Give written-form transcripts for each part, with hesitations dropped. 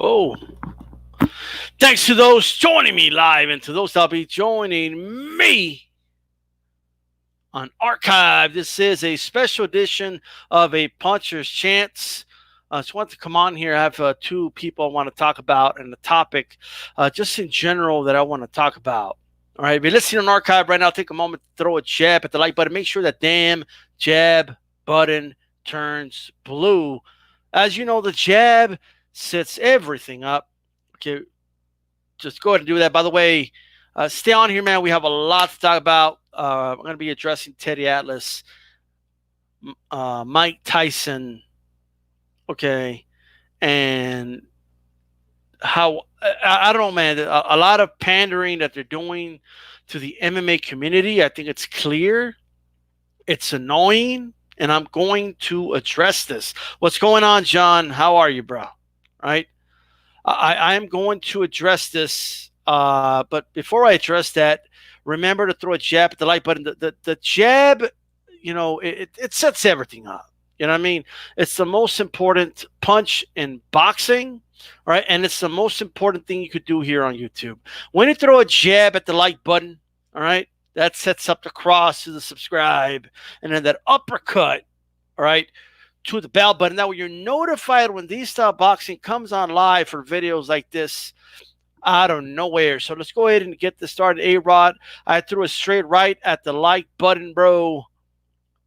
Oh, thanks to those joining me live and to those that'll be joining me on archive. This is a special edition of A Puncher's Chance. I just want to come on here. I have two people I want to talk about and the topic just in general that I want to talk about. All right, if you're listening on archive right now, take a moment to throw a jab at the like button. Make sure that damn jab button turns blue. As you know, the jab sets everything up. Okay, just go ahead and do that. By the way, stay on here, man. We have a lot to talk about. I'm going to be addressing Teddy Atlas, Mike Tyson, okay, and how I don't know, man. A lot of pandering that they're doing to the MMA community. I think it's clear, it's annoying, and I'm going to address this. What's going on, John? How are you, bro? Right? I'm going to address this, but before I address that, remember to throw a jab at the like button. The jab, you know, it sets everything up. You know what I mean? It's the most important punch in boxing, right? And it's the most important thing you could do here on YouTube. When you throw a jab at the like button, all right, that sets up the cross to the subscribe, and then that uppercut, all right, to the bell button. That way you're notified when these style boxing comes on live for videos like this out of nowhere. So let's go ahead and get this started. A-Rod, I threw a straight right at the like button, bro.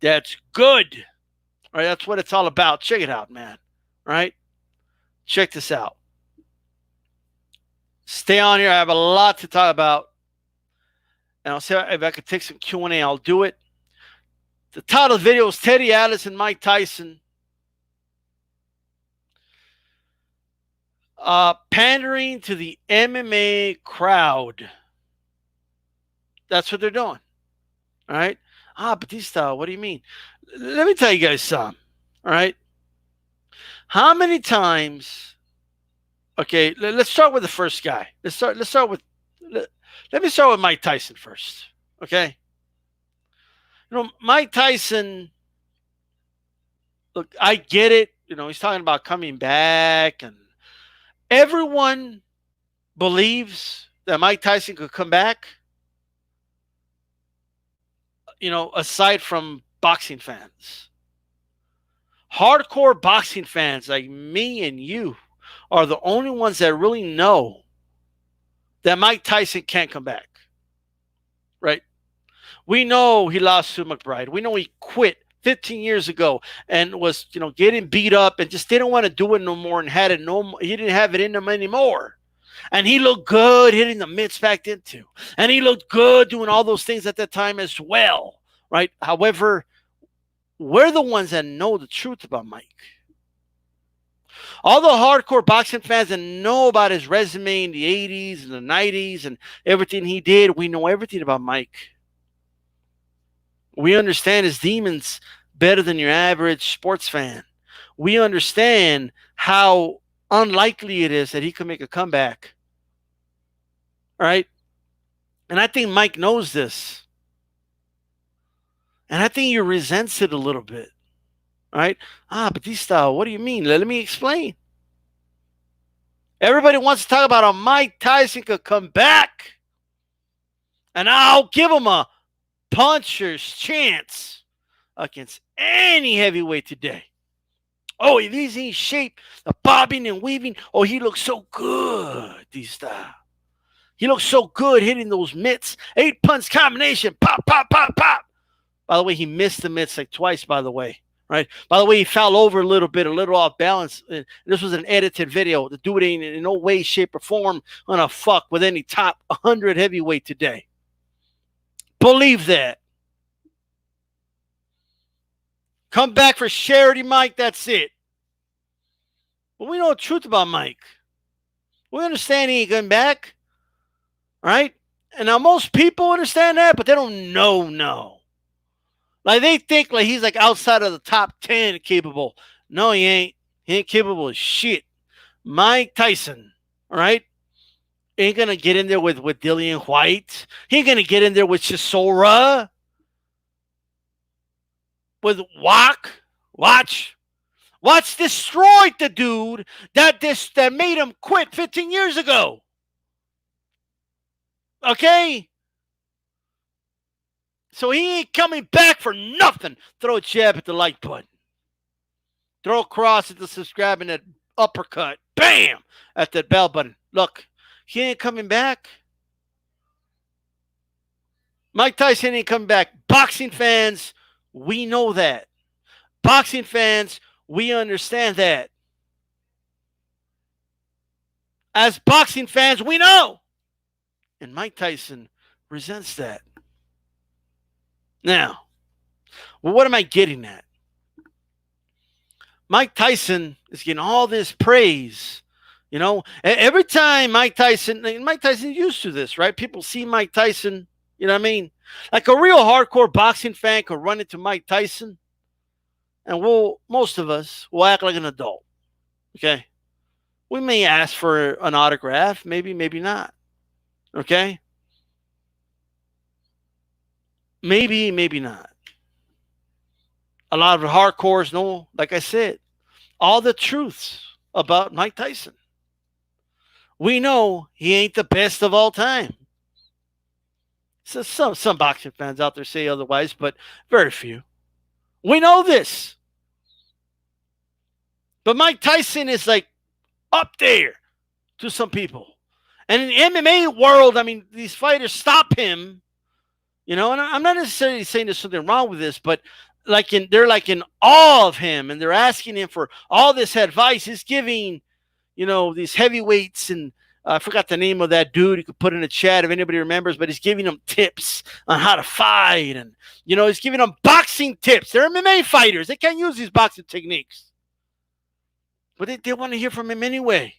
That's good. All right, that's what it's all about. Check it out, man. All right? Check this out. Stay on here. I have a lot to talk about. And I'll see if I could take some Q&A. I'll do it. The title of the video is Teddy Atlas and Mike Tyson. Pandering to the MMA crowd. That's what they're doing. All right? Batista, what do you mean? Let me tell you guys something. All right? How many times... Okay, let's start with the first guy. Let me start with Mike Tyson first. Okay? You know, Mike Tyson, look, I get it. You know, he's talking about coming back, and everyone believes that Mike Tyson could come back, you know, aside from boxing fans. Hardcore boxing fans like me and you are the only ones that really know that Mike Tyson can't come back. Right? We know he lost to McBride. We know he quit 15 years ago and was, you know, getting beat up and just didn't want to do it no more and had it no more. He didn't have it in him anymore. And he looked good hitting the mitts back then too. And he looked good doing all those things at that time as well. Right? However, we're the ones that know the truth about Mike. All the hardcore boxing fans that know about his resume in the 80s and the 90s and everything he did, we know everything about Mike. We understand his demons better than your average sports fan. We understand how unlikely it is that he could make a comeback. All right? And I think Mike knows this. And I think he resents it a little bit. All right? Batista, what do you mean? Let me explain. Everybody wants to talk about how Mike Tyson could come back. And I'll give him a puncher's chance against any heavyweight today. Oh, if he's in shape, the bobbing and weaving, oh, he looks so good, Batista. He looks so good hitting those mitts. 8-punch combination. Pop, pop, pop, pop. By the way, he missed the mitts like twice, by the way. Right? By the way, he fell over a little bit, a little off balance. This was an edited video. The dude ain't in no way, shape, or form gonna fuck with any top 100 heavyweight today. Believe that. Come back for charity, Mike. That's it. But we know the truth about Mike. We understand he ain't coming back. Right? And now most people understand that, but they don't know. Like they think like he's like outside of the top 10 capable. No, he ain't. He ain't capable of shit. Mike Tyson, all right, ain't gonna get in there with Dillian White. He ain't gonna get in there with Chisora. With Watch. What's destroyed the dude that made him quit 15 years ago? Okay? So he ain't coming back for nothing. Throw a jab at the like button. Throw a cross at the subscribe and that uppercut. Bam! At that bell button. Look, he ain't coming back. Mike Tyson ain't coming back. Boxing fans, we know that. Boxing fans, we understand that. As boxing fans, we know. And Mike Tyson resents that. Now, well, what am I getting at? Mike Tyson is getting all this praise. You know, every time Mike Tyson used to this, right? People see Mike Tyson, you know what I mean? Like a real hardcore boxing fan could run into Mike Tyson and most of us will act like an adult. Okay. We may ask for an autograph, maybe not. Okay. Maybe not. A lot of the hardcores know, like I said, all the truths about Mike Tyson. We know he ain't the best of all time. So some boxing fans out there say otherwise, but very few. We know this. But Mike Tyson is like up there to some people. And in the MMA world, I mean, these fighters stop him, you know, and I'm not necessarily saying there's something wrong with this, but they're like in awe of him and they're asking him for all this advice. He's giving, you know, these heavyweights, and I forgot the name of that dude. You could put in the chat if anybody remembers, but he's giving them tips on how to fight. And, you know, he's giving them boxing tips. They're MMA fighters. They can't use these boxing techniques. But they want to hear from him anyway.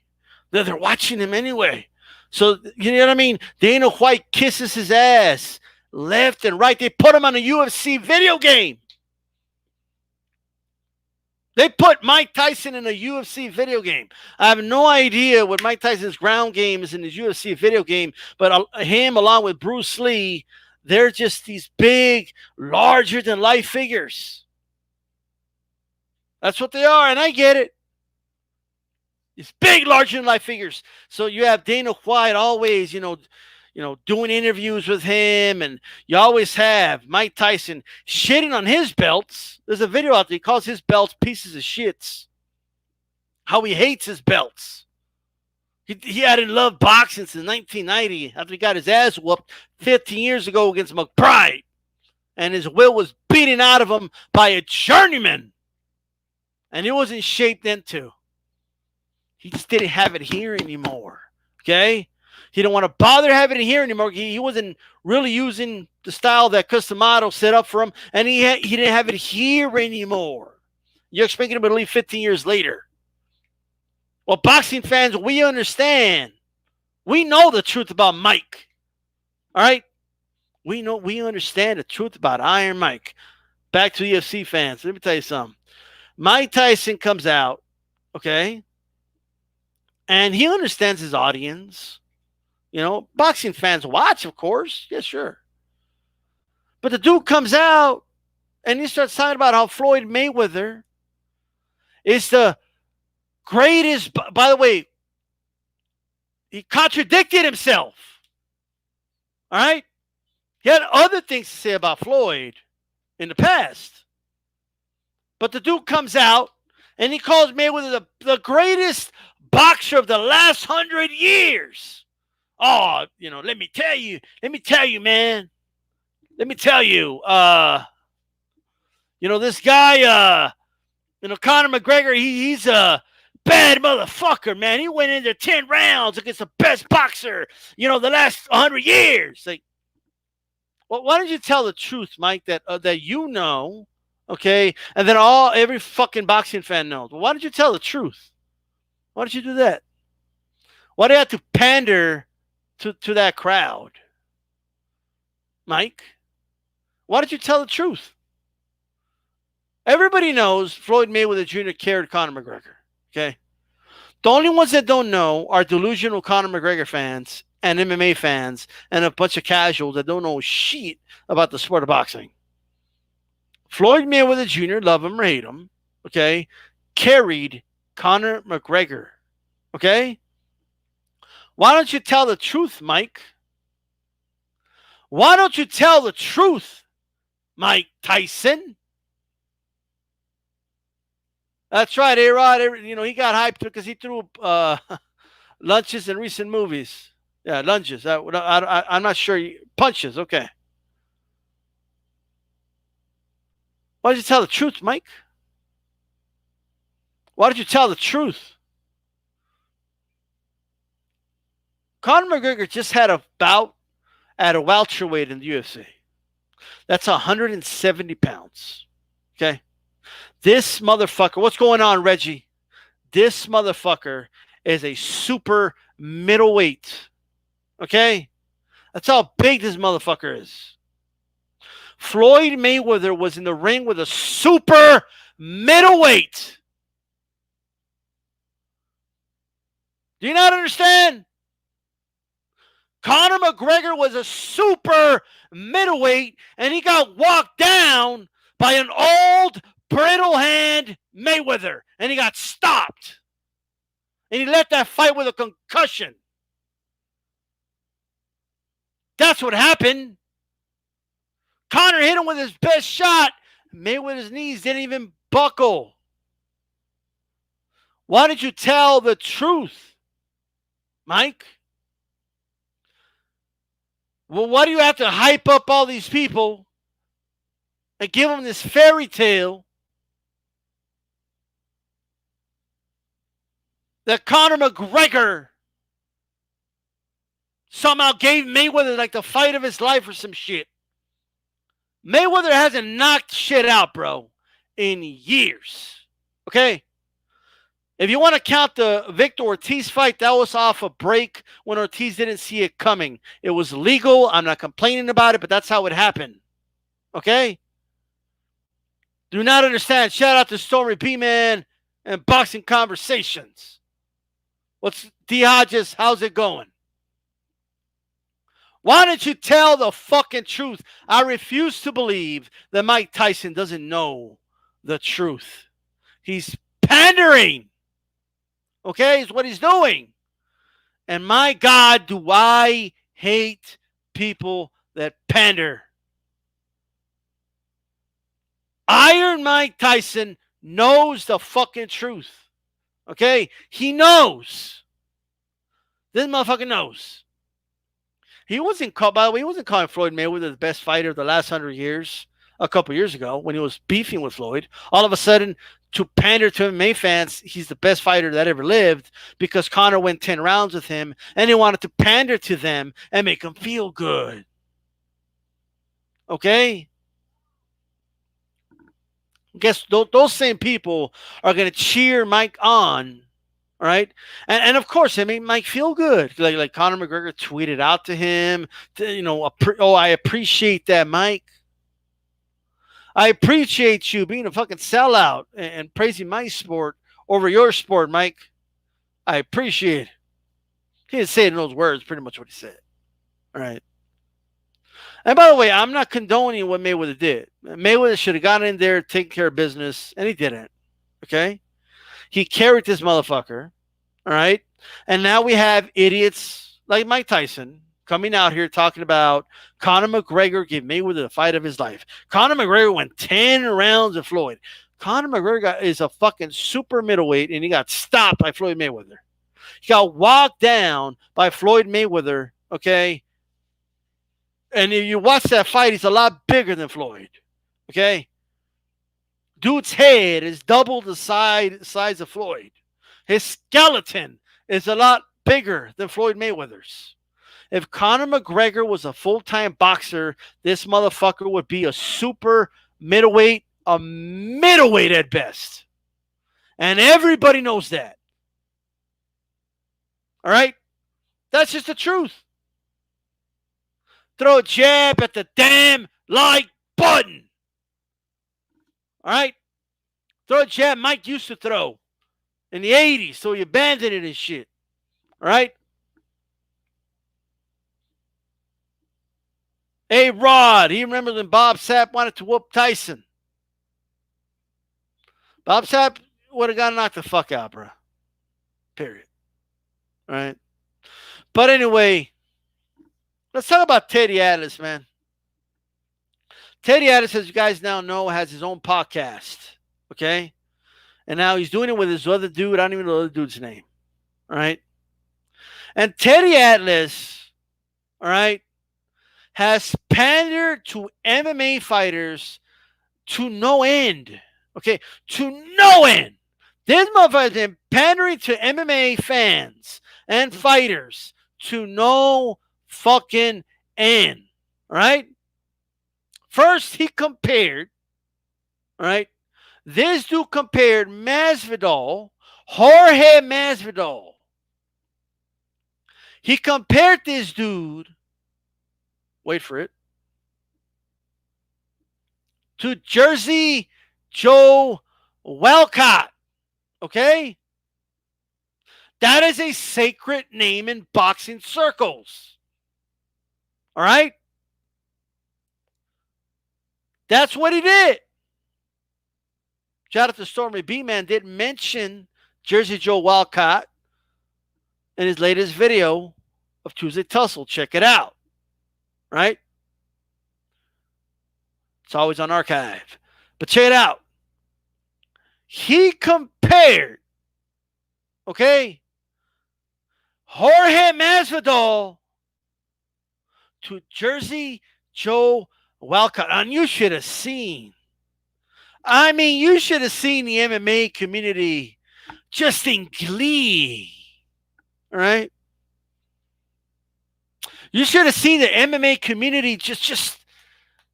They're watching him anyway. So, you know what I mean? Dana White kisses his ass left and right. They put him on a UFC video game. They put Mike Tyson in a UFC video game. I have no idea what Mike Tyson's ground game is in his UFC video game, but him along with Bruce Lee, they're just these big, larger-than-life figures. That's what they are, and I get it. These big, larger-than-life figures. So you have Dana White always, you know, doing interviews with him, and you always have Mike Tyson shitting on his belts. There's a video out there. He calls his belts pieces of shits. How he hates his belts. He hadn't loved boxing since 1990 after he got his ass whooped 15 years ago against McBride. And his will was beaten out of him by a journeyman. And he wasn't shaped into. He just didn't have it here anymore. Okay? He didn't want to bother having it here anymore. He wasn't really using the style that Customato set up for him, and he didn't have it here anymore. You're expecting him to leave 15 years later. Well, boxing fans, we understand. We know the truth about Mike. All right? We understand the truth about Iron Mike. Back to UFC fans. Let me tell you something. Mike Tyson comes out, okay? And he understands his audience. You know, boxing fans watch, of course. Yeah, sure. But the dude comes out and he starts talking about how Floyd Mayweather is the greatest. By the way, he contradicted himself. All right? He had other things to say about Floyd in the past. But the dude comes out and he calls Mayweather the greatest boxer of the last 100 years. Oh, you know, let me tell you, man. Let me tell you, you know, this guy, you know, Conor McGregor, he's a bad motherfucker, man. He went in there 10 rounds against the best boxer, you know, the last 100 years. Like, well, why don't you tell the truth, Mike, that you know, okay, and then every fucking boxing fan knows. Well, why don't you tell the truth? Why don't you do that? Why do you have to pander to that crowd? Mike, why don't you tell the truth? Everybody knows Floyd Mayweather Jr. carried Conor McGregor, okay? The only ones that don't know are delusional Conor McGregor fans and MMA fans and a bunch of casuals that don't know shit about the sport of boxing. Floyd Mayweather Jr., love him or hate him, okay, carried Conor McGregor. Okay? Why don't you tell the truth, Mike? Why don't you tell the truth, Mike Tyson? That's right, A-Rod. He got hyped because he threw lunches in recent movies. Yeah, lunges. I'm not sure. Punches, okay. Why don't you tell the truth, Mike? Why don't you tell the truth? Conor McGregor just had a bout at a welterweight in the UFC. That's 170 pounds. Okay? This motherfucker, what's going on, Reggie? This motherfucker is a super middleweight. Okay? That's how big this motherfucker is. Floyd Mayweather was in the ring with a super middleweight. Do you not understand? Conor McGregor was a super middleweight, and he got walked down by an old, brittle hand Mayweather, and he got stopped. And he left that fight with a concussion. That's what happened. Conor hit him with his best shot. Mayweather's knees didn't even buckle. Why did you tell the truth, Mike? Well, why do you have to hype up all these people and give them this fairy tale that Conor McGregor somehow gave Mayweather like the fight of his life or some shit? Mayweather hasn't knocked shit out, bro, in years. Okay? If you want to count the Victor Ortiz fight, that was off a break when Ortiz didn't see it coming. It was legal. I'm not complaining about it, but that's how it happened. Okay? Do not understand. Shout out to Stormy P, man, and Boxing Conversations. What's D. Hodges? How's it going? Why don't you tell the fucking truth? I refuse to believe that Mike Tyson doesn't know the truth. He's pandering. Okay, is what he's doing. And my God, do I hate people that pander. Iron Mike Tyson knows the fucking truth. Okay? He knows. This motherfucker knows. He wasn't called, by the way, he wasn't calling Floyd Mayweather the best fighter of the last 100 years a couple years ago when he was beefing with Floyd. All of a sudden, to pander to MMA fans, he's the best fighter that ever lived because Conor went 10 rounds with him and he wanted to pander to them and make them feel good. Okay? Guess those same people are going to cheer Mike on. All right. And of course, it made Mike feel good. Like Conor McGregor tweeted out to him, I appreciate that, Mike. I appreciate you being a fucking sellout and praising my sport over your sport, Mike. I appreciate it. He didn't say it in those words, pretty much what he said. All right. And by the way, I'm not condoning what Mayweather did. Mayweather should have gotten in there, taken care of business, and he didn't. Okay? He carried this motherfucker, all right? And now we have idiots like Mike Tyson coming out here talking about Conor McGregor gave Mayweather the fight of his life. Conor McGregor went 10 rounds with Floyd. Conor McGregor is a fucking super middleweight, and he got stopped by Floyd Mayweather. He got walked down by Floyd Mayweather, okay? And if you watch that fight, he's a lot bigger than Floyd, okay? Dude's head is double the size of Floyd. His skeleton is a lot bigger than Floyd Mayweather's. If Conor McGregor was a full-time boxer, this motherfucker would be a super middleweight, a middleweight at best. And everybody knows that. All right? That's just the truth. Throw a jab at the damn like button. All right? Throw a jab Mike used to throw in the 80s, so he abandoned it and shit. All right? Hey, Rod, he remembers when Bob Sapp wanted to whoop Tyson. Bob Sapp would have got knocked the fuck out, bro. Period. Right. But anyway, let's talk about Teddy Atlas, man. Teddy Atlas, as you guys now know, has his own podcast. Okay. And now he's doing it with his other dude. I don't even know the other dude's name. All right. And Teddy Atlas, all right, has pandered to MMA fighters to no end. Okay. To no end. This motherfucker has been pandering to MMA fans and fighters to no fucking end. All right. First, he compared, all right, this dude compared Masvidal, Jorge Masvidal. He compared this dude, wait for it, to Jersey Joe Walcott. Okay? That is a sacred name in boxing circles. All right? That's what he did. Shout out to Stormy B, man. Did mention Jersey Joe Walcott in his latest video of Tuesday Tussle. Check it out. Right? It's always on archive. But check it out. He compared, okay, Jorge Masvidal to Jersey Joe Walcott. And you should have seen. I mean, you should have seen the MMA community just in glee. All right? You should have seen the MMA community just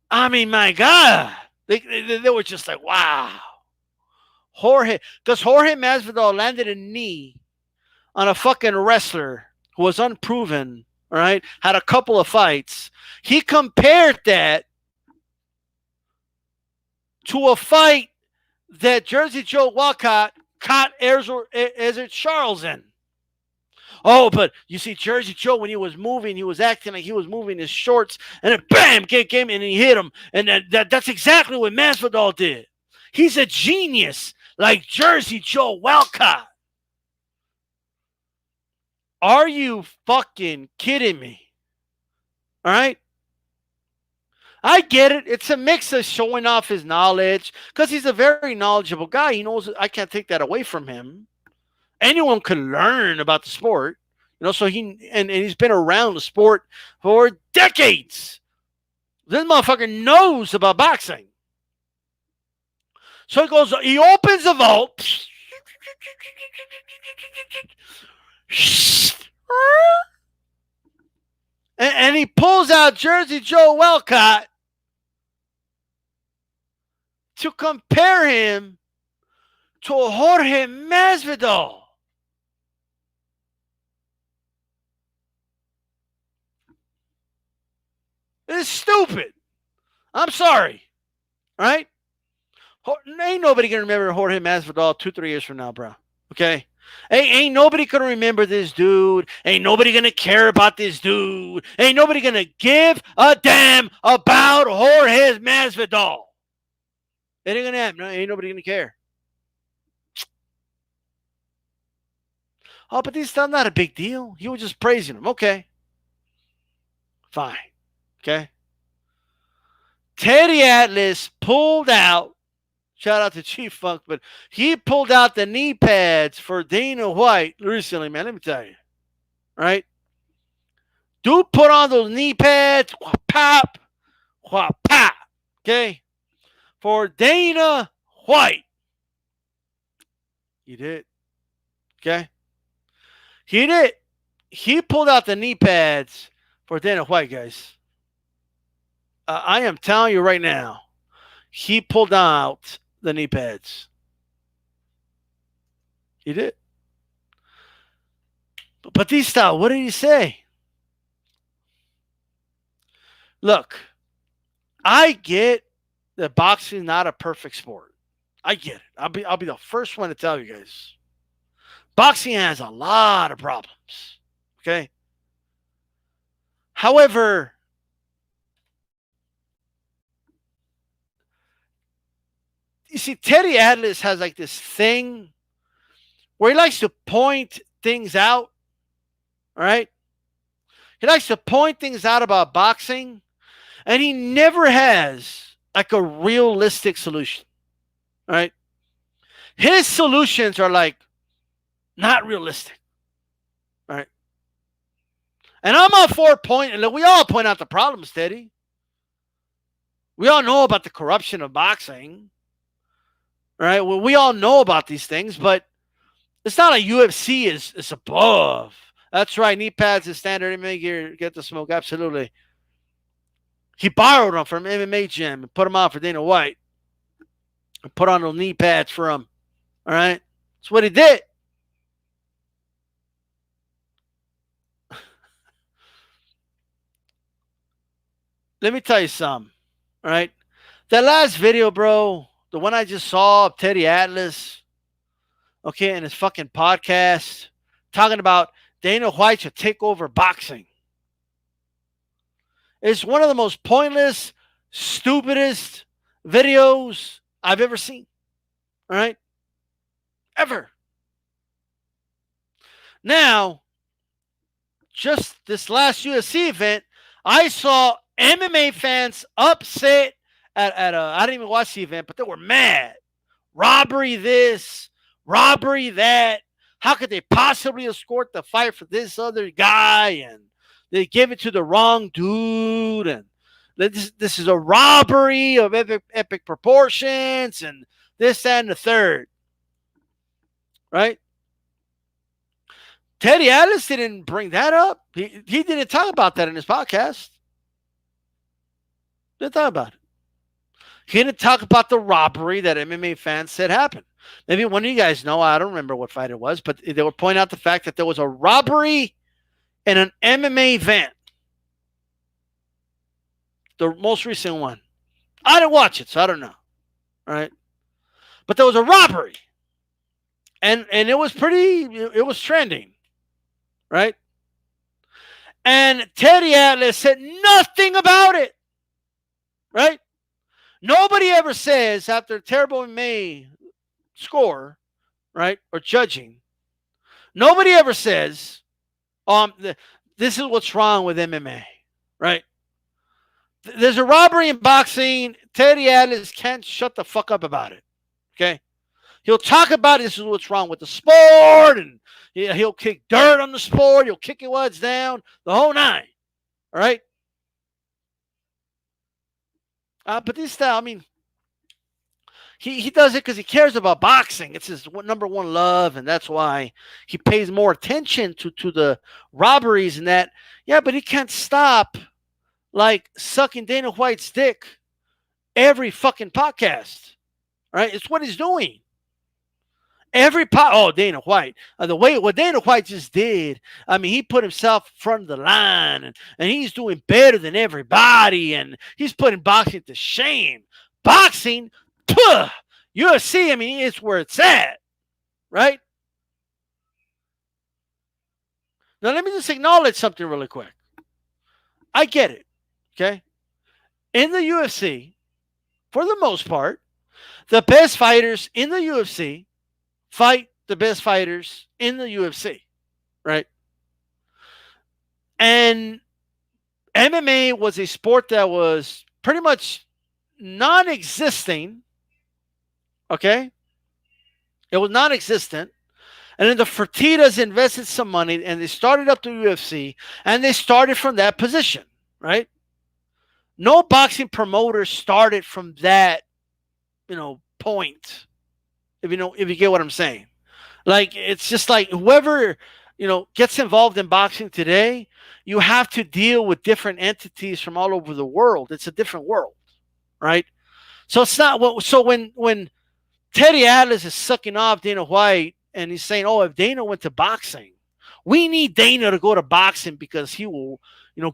I mean, my God. They were just like, wow. Because Jorge Masvidal landed a knee on a fucking wrestler who was unproven, all right, had a couple of fights. He compared that to a fight that Jersey Joe Walcott caught Ezra Charles in. Oh, but you see, Jersey Joe, when he was moving, he was acting like he was moving his shorts, and then bam, came and he hit him. And that's exactly what Masvidal did. He's a genius like Jersey Joe Walcott. Are you fucking kidding me? All right? I get it. It's a mix of showing off his knowledge because he's a very knowledgeable guy. He knows I can't take that away from him. Anyone can learn about the sport, so he's been around the sport for decades. This motherfucker knows about boxing. So he opens the vault, and he pulls out Jersey Joe Walcott to compare him to Jorge Masvidal. It's stupid. I'm sorry. Right? Ain't nobody going to remember Jorge Masvidal 2-3 years from now, bro. Okay? Ain't nobody going to remember this dude. Ain't nobody going to care about this dude. Ain't nobody going to give a damn about Jorge Masvidal. It ain't going to happen. Ain't nobody going to care. Oh, but this is not a big deal. He was just praising him. Okay. Fine. Okay. Teddy Atlas pulled out, shout out to Chief Funk, but he pulled out the knee pads for Dana White recently, man. Let me tell you. Right? Dude put on those knee pads, pop, pop. Okay? For Dana White. He did. Okay? He did. He pulled out the knee pads for Dana White, guys. I am telling you right now, he pulled out the knee pads. He did. But Batista, what did he say? Look, I get that boxing is not a perfect sport. I get it. I'll be the first one to tell you guys. Boxing has a lot of problems. Okay? However, you see, Teddy Atlas has like this thing where he likes to point things out. All right. He likes to point things out about boxing, and he never has like a realistic solution. All right. His solutions are like not realistic. All right. And I'm all for pointing. Look, we all point out the problems, Teddy. We all know about the corruption of boxing. Right? Well, we all know about these things, but it's not like UFC is above. That's right. Knee pads is standard MMA gear. Get the smoke. Absolutely. He borrowed them from MMA gym and put them on for Dana White. And put on those knee pads for him. All right? That's what he did. Let me tell you something. All right? That last video, bro, the one I just saw of Teddy Atlas, okay, in his fucking podcast, talking about Dana White should take over boxing. It's one of the most pointless, stupidest videos I've ever seen. All right? Ever. Now, just this last UFC event, I saw MMA fans upset at I didn't even watch the event, but they were mad. Robbery this, robbery that. How could they possibly escort the fight for this other guy? And they give it to the wrong dude. And this is a robbery of epic proportions. And this, that, and the third. Right? Teddy Atlas didn't bring that up. He didn't talk about that in his podcast. Didn't talk about it. He didn't talk about the robbery that MMA fans said happened. Maybe one of you guys know. I don't remember what fight it was, but they would point out the fact that there was a robbery in an MMA event. The most recent one. I didn't watch it, so I don't know. All right. But there was a robbery. And it was it was trending. Right? And Teddy Atlas said nothing about it. Right? Nobody ever says after a terrible MMA score, right, or judging, nobody ever says, this is what's wrong with MMA, right? There's a robbery in boxing. Teddy Atlas can't shut the fuck up about it, okay? He'll talk about this is what's wrong with the sport, and he'll kick dirt on the sport. He'll kick it while it's down, the whole nine, all right? But this style, I mean, he does it because he cares about boxing. It's his number one love, and that's why he pays more attention to the robberies and that. Yeah, but he can't stop like sucking Dana White's dick every fucking podcast. Right? It's what he's doing. Dana White. The way what Dana White just did, I mean, he put himself in front of the line, and he's doing better than everybody, and he's putting boxing to shame. Boxing, UFC, I mean, it's where it's at, right? Now, let me just acknowledge something really quick. I get it, okay? In the UFC, for the most part, the best fighters in the UFC fight the best fighters in the UFC, right? And MMA was a sport that was pretty much non-existing, okay? It was non-existent. And then the Fertitas invested some money and they started up the UFC and they started from that position, right? No boxing promoter started from that, point. If you get what I'm saying. Like, it's just like whoever, gets involved in boxing today, you have to deal with different entities from all over the world. It's a different world, right? So it's not so when Teddy Atlas is sucking off Dana White and he's saying, "Oh, if Dana went to boxing, we need Dana to go to boxing because he will,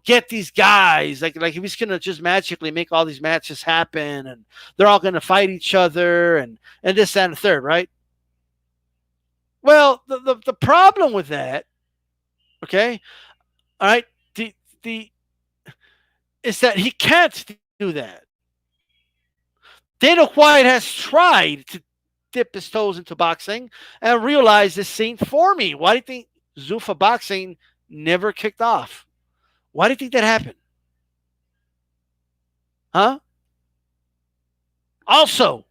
get these guys like if he's gonna just magically make all these matches happen and they're all gonna fight each other and this, that, and the third, right?" Well, the problem with that, okay, all right, the is that he can't do that. Dana White has tried dip his toes into boxing and realize this ain't for me. Why do you think Zuffa boxing never kicked off? Why do you think that happened? Huh? Also,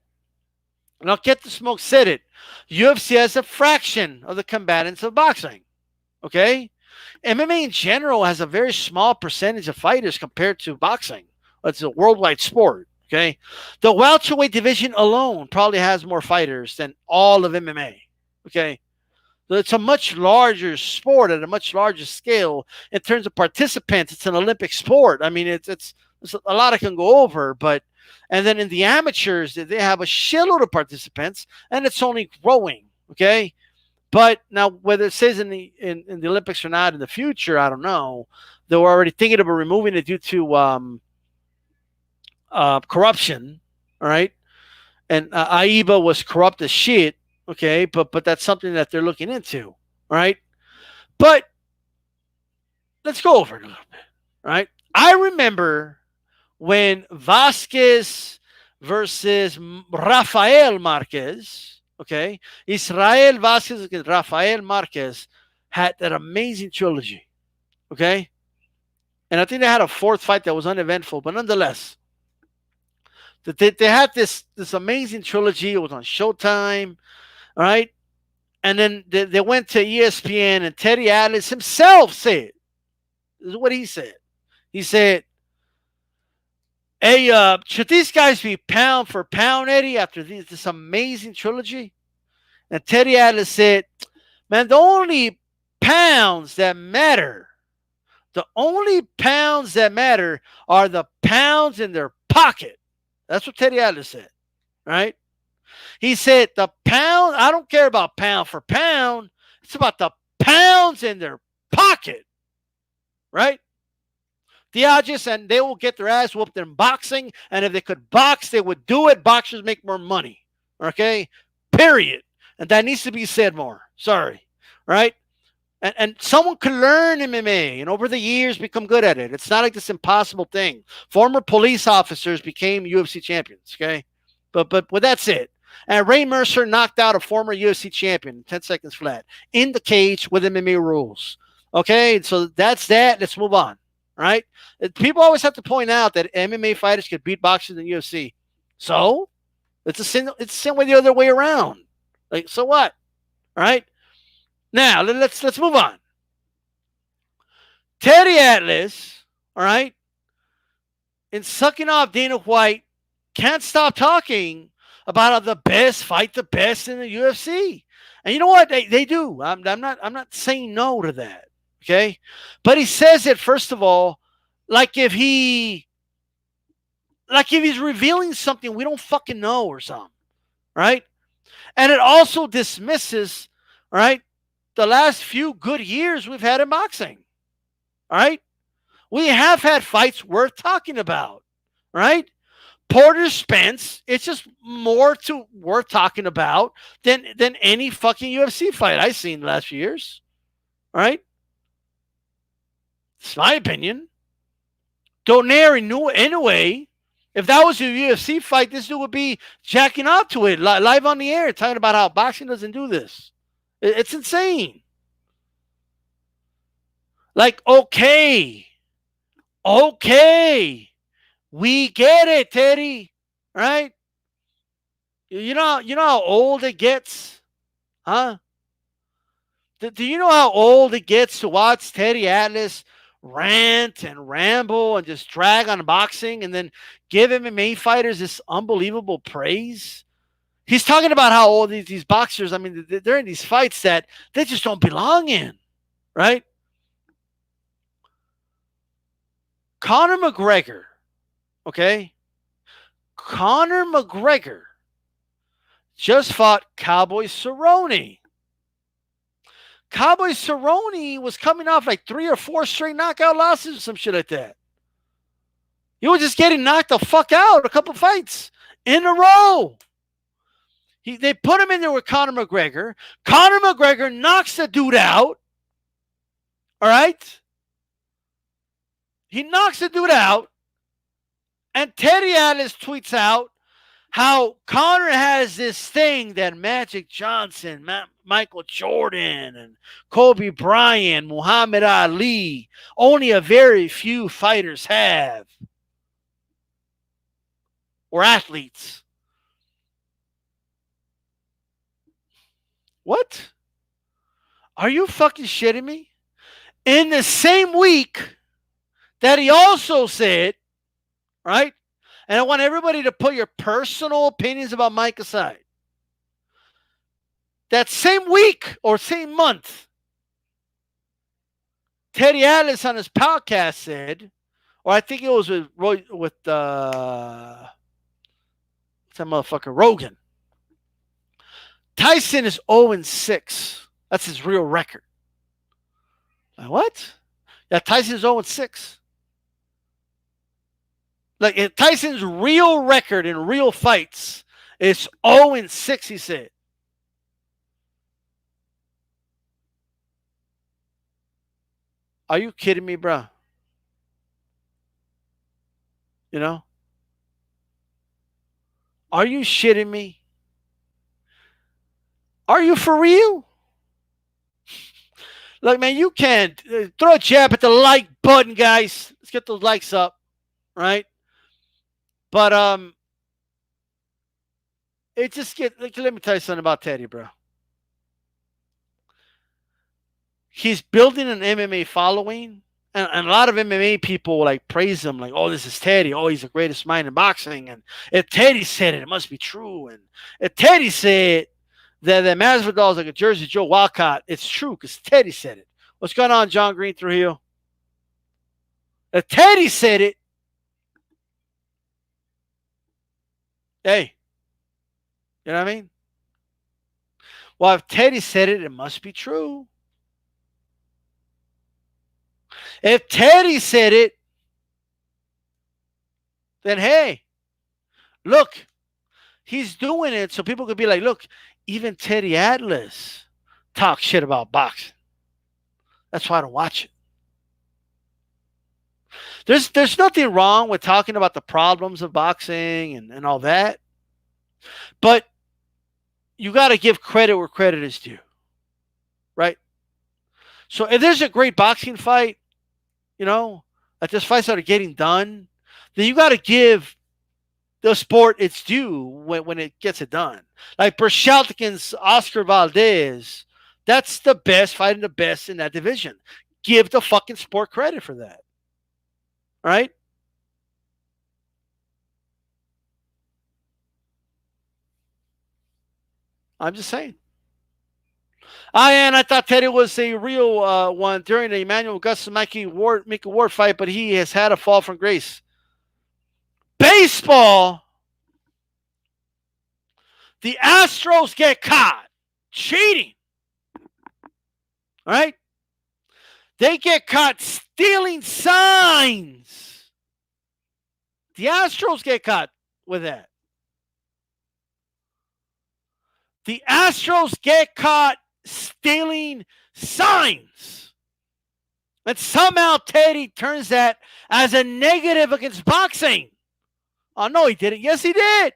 and I'll get the smoke said it, UFC has a fraction of the combatants of boxing. Okay? MMA in general has a very small percentage of fighters compared to boxing. It's a worldwide sport. Okay? The welterweight division alone probably has more fighters than all of MMA. Okay? So it's a much larger sport at a much larger scale in terms of participants. It's an Olympic sport. I mean, it's a lot I can go over, but and then in the amateurs, they have a shitload of participants, and it's only growing. Okay, but now whether it says in the Olympics or not in the future, I don't know. They were already thinking about removing it due to corruption. All right, and AIBA was corrupt as shit. Okay, but that's something that they're looking into. All right, but let's go over it a little bit. All right, I remember when Vasquez versus Rafael Marquez, okay, Israel Vasquez against Rafael Marquez had that amazing trilogy, okay, and I think they had a fourth fight that was uneventful, but nonetheless, they had this amazing trilogy. It was on Showtime, all right, and then they went to ESPN, and Teddy Atlas himself said, "This is what he said." He said, "Hey, should these guys be pound for pound, Eddie, after this amazing trilogy?" And Teddy Atlas said, "Man, the only pounds that matter are the pounds in their pocket." That's what Teddy Atlas said, right? He said, "The pound, I don't care about pound for pound. It's about the pounds in their pocket," right? Diageo, and they will get their ass whooped in boxing. And if they could box, they would do it. Boxers make more money. Okay? Period. And that needs to be said more. Sorry. Right? And someone could learn MMA and over the years become good at it. It's not like this impossible thing. Former police officers became UFC champions. Okay? But that's it. And Ray Mercer knocked out a former UFC champion 10 seconds flat in the cage with MMA rules. Okay? So that's that. Let's move on. Right? People always have to point out that MMA fighters could beat boxers in the UFC. So it's the same way the other way around. Like, so what? All right. Now let's move on. Teddy Atlas, all right, in sucking off Dana White, can't stop talking about how the best fight the best in the UFC. And you know what? They do. I'm not saying no to that. Okay. But he says it, first of all, like if he's revealing something we don't fucking know or something. Right? And it also dismisses, right, the last few good years we've had in boxing. All right? We have had fights worth talking about. Right? Porter Spence, it's just more to worth talking about than any fucking UFC fight I've seen in the last few years. All right? It's my opinion. Donaire anyway, if that was a UFC fight, this dude would be jacking up to it live on the air, talking about how boxing doesn't do this. It's insane. Like, okay, we get it, Teddy, right? You know how old it gets, huh? Do you know how old it gets to watch Teddy Atlas rant and ramble and just drag on boxing and then give MMA fighters this unbelievable praise? He's talking about how all these boxers, I mean, they're in these fights that they just don't belong in, right? Conor McGregor, okay? Conor McGregor just fought Cowboy Cerrone. Cowboy Cerrone was coming off like 3 or 4 straight knockout losses or some shit like that. He was just getting knocked the fuck out a couple fights in a row. They put him in there with Conor McGregor. Conor McGregor knocks the dude out. All right? He knocks the dude out. And Teddy Atlas tweets out, how Connor has this thing that Magic Johnson, Michael Jordan, and Kobe Bryant, Muhammad Ali, only a very few fighters have, or athletes. What? Are you fucking shitting me? In the same week that he also said, right? And I want everybody to put your personal opinions about Mike aside. That same week or same month, Teddy Atlas on his podcast said, or I think it was with some motherfucker Rogan. Tyson is 0-6. That's his real record. Like, what? Yeah, Tyson's 0-6. Like Tyson's real record in real fights is 0-6, he said. Are you kidding me, bro? You know? Are you shitting me? Are you for real? Look, man, you can't throw a jab at the like button, guys. Let's get those likes up, right? But it just get. Like, let me tell you something about Teddy, bro. He's building an MMA following, and a lot of MMA people like praise him, like, "Oh, this is Teddy. Oh, he's the greatest mind in boxing." And if Teddy said it, it must be true. And if Teddy said that Masvidal is like a Jersey Joe Walcott, it's true because Teddy said it. What's going on, John Green Trujillo? If Teddy said it, hey, you know what I mean? Well, if Teddy said it, it must be true. If Teddy said it, then hey, look, he's doing it so people could be like, look, even Teddy Atlas talks shit about boxing. That's why I don't watch it. There's nothing wrong with talking about the problems of boxing and all that. But you got to give credit where credit is due. Right? So if there's a great boxing fight, you know, that this fight started getting done, then you got to give the sport its due when it gets it done. Like Berchelt against Oscar Valdez, that's the best fighting the best in that division. Give the fucking sport credit for that. Right? I'm just saying. And I thought Teddy was a real one during the Emmanuel Augustus Mickey Ward fight, but he has had a fall from grace. Baseball, the Astros get caught cheating. All right? They get caught stealing signs. The Astros get caught with that. The Astros get caught stealing signs. And somehow Teddy turns that as a negative against boxing. Oh, no, he didn't. Yes, he did.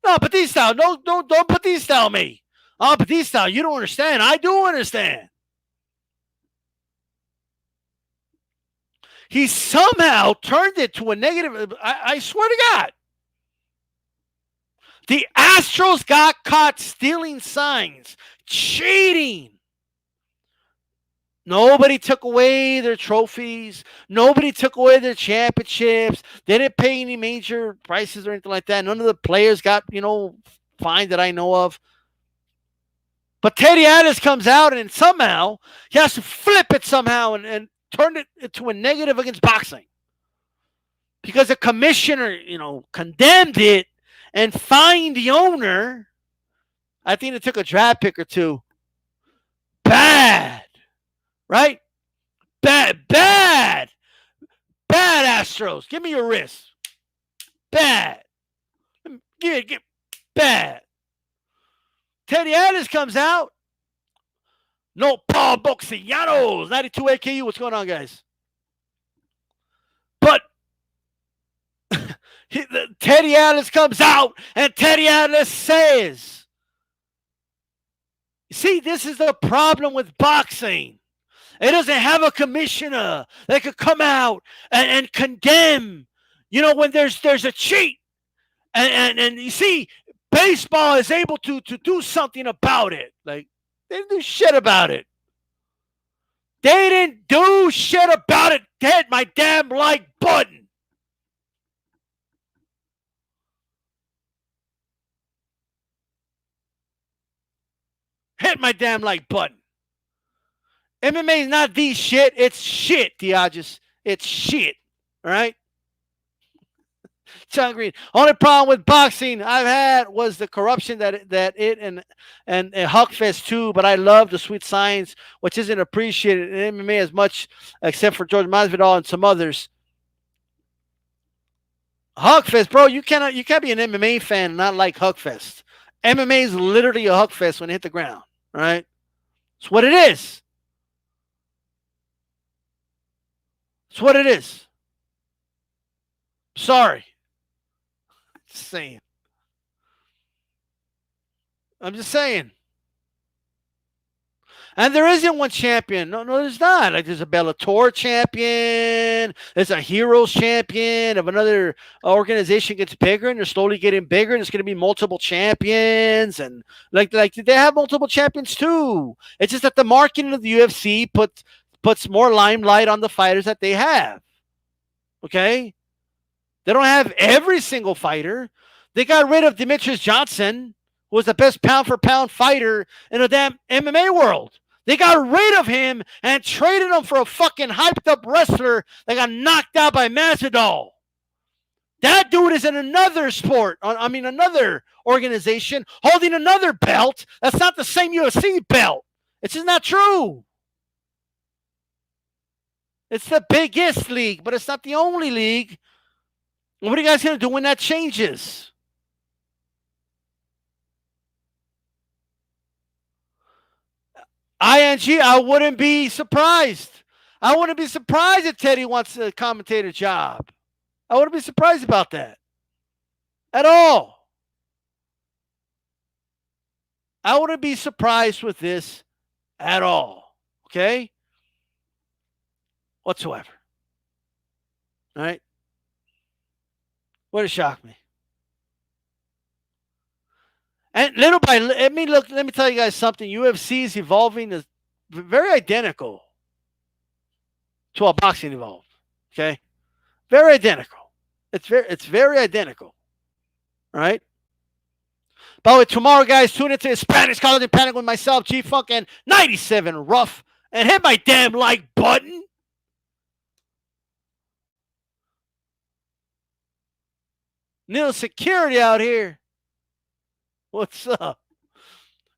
No, Batista, don't Batista me. Oh, Batista, you don't understand. I do understand. He somehow turned it to a negative. I swear to God. The Astros got caught stealing signs, cheating. Nobody took away their trophies. Nobody took away their championships. They didn't pay any major prices or anything like that. None of the players got, fined that I know of. But Teddy Atlas comes out and somehow he has to flip it somehow and turn it into a negative against boxing. Because the commissioner, condemned it and fined the owner. I think it took a draft pick or two. Bad. Right? Bad Astros. Give me your wrist. Bad. Give bad. Teddy Atlas comes out. No Paul Boxianos. 92 AKU. What's going on, guys? But Teddy Atlas comes out and Teddy Atlas says, see, this is the problem with boxing. It doesn't have a commissioner that could come out and condemn, when there's a cheat. And you see, baseball is able to do something about it. Like, they didn't do shit about it. They didn't do shit about it. Hit my damn like button. Hit my damn like button. MMA is not the shit. It's shit, Diagis. It's shit. All right? John Green. Only problem with boxing I've had was the corruption that it and Huckfest too. But I love the sweet science, which isn't appreciated in MMA as much, except for George Masvidal and some others. Huckfest, bro, you can't be an MMA fan and not like Huckfest. MMA is literally a Huckfest when it hit the ground. Right? It's what it is. It's what it is. Sorry. Just saying. I'm just saying. And there isn't one champion. No, there's not. Like, there's a Bellator champion. There's a Heroes champion. If another organization gets bigger and they're slowly getting bigger, there's going to be multiple champions. And like they have multiple champions too. It's just that the marketing of the UFC puts more limelight on the fighters that they have. Okay? They don't have every single fighter. They got rid of Demetrius Johnson, who was the best pound-for-pound fighter in the damn MMA world. They got rid of him and traded him for a fucking hyped-up wrestler that got knocked out by Masvidal. That dude is in another sport, another organization, holding another belt. That's not the same UFC belt. It's just not true. It's the biggest league, but it's not the only league. What are you guys going to do when that changes? I wouldn't be surprised. I wouldn't be surprised if Teddy wants a commentator job. I wouldn't be surprised about that at all. I wouldn't be surprised with this at all. Okay? Whatsoever. All right? Wouldn't shock me. And little by little, let me tell you guys something. UFC is evolving is very identical to how boxing evolved. Okay? Very identical. It's very identical. All right? By the way, tomorrow, guys, tune into Spanish College and Panic with myself, G-Funk, and 97 Rough. And hit my damn like button. Nil security out here. What's up?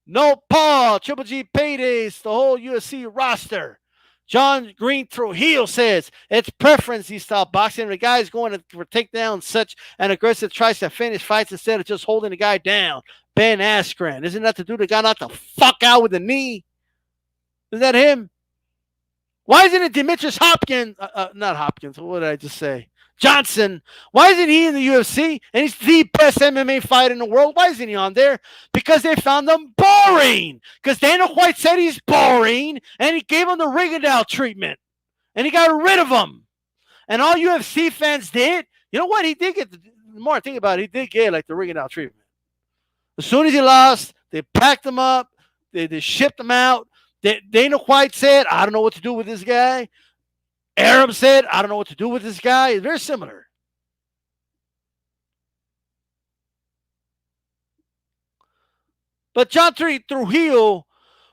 No Paul, Triple G Paydays, the whole UFC roster. John Green Trujillo says it's preference style boxing. The guy's going for takedowns, such an aggressive tries to finish fights instead of just holding the guy down. Ben Askren. Isn't that the dude that got knocked the fuck out with the knee? Is that him? Why isn't it Demetrius Hopkins? Not Hopkins. What did I just say? Johnson. Why isn't he in the UFC? And he's the best MMA fighter in the world. Why isn't he on there? Because they found him boring. Because Dana White said he's boring, and he gave him the Rigondeaux treatment. And he got rid of him. And all UFC fans did, you know what? He did get, the more I think about it, he did get like the Rigondeaux treatment. As soon as he lost, they packed him up. They shipped him out. Dana White said, I don't know what to do with this guy. Aram said, I don't know what to do with this guy. It's very similar. But John Trujillo,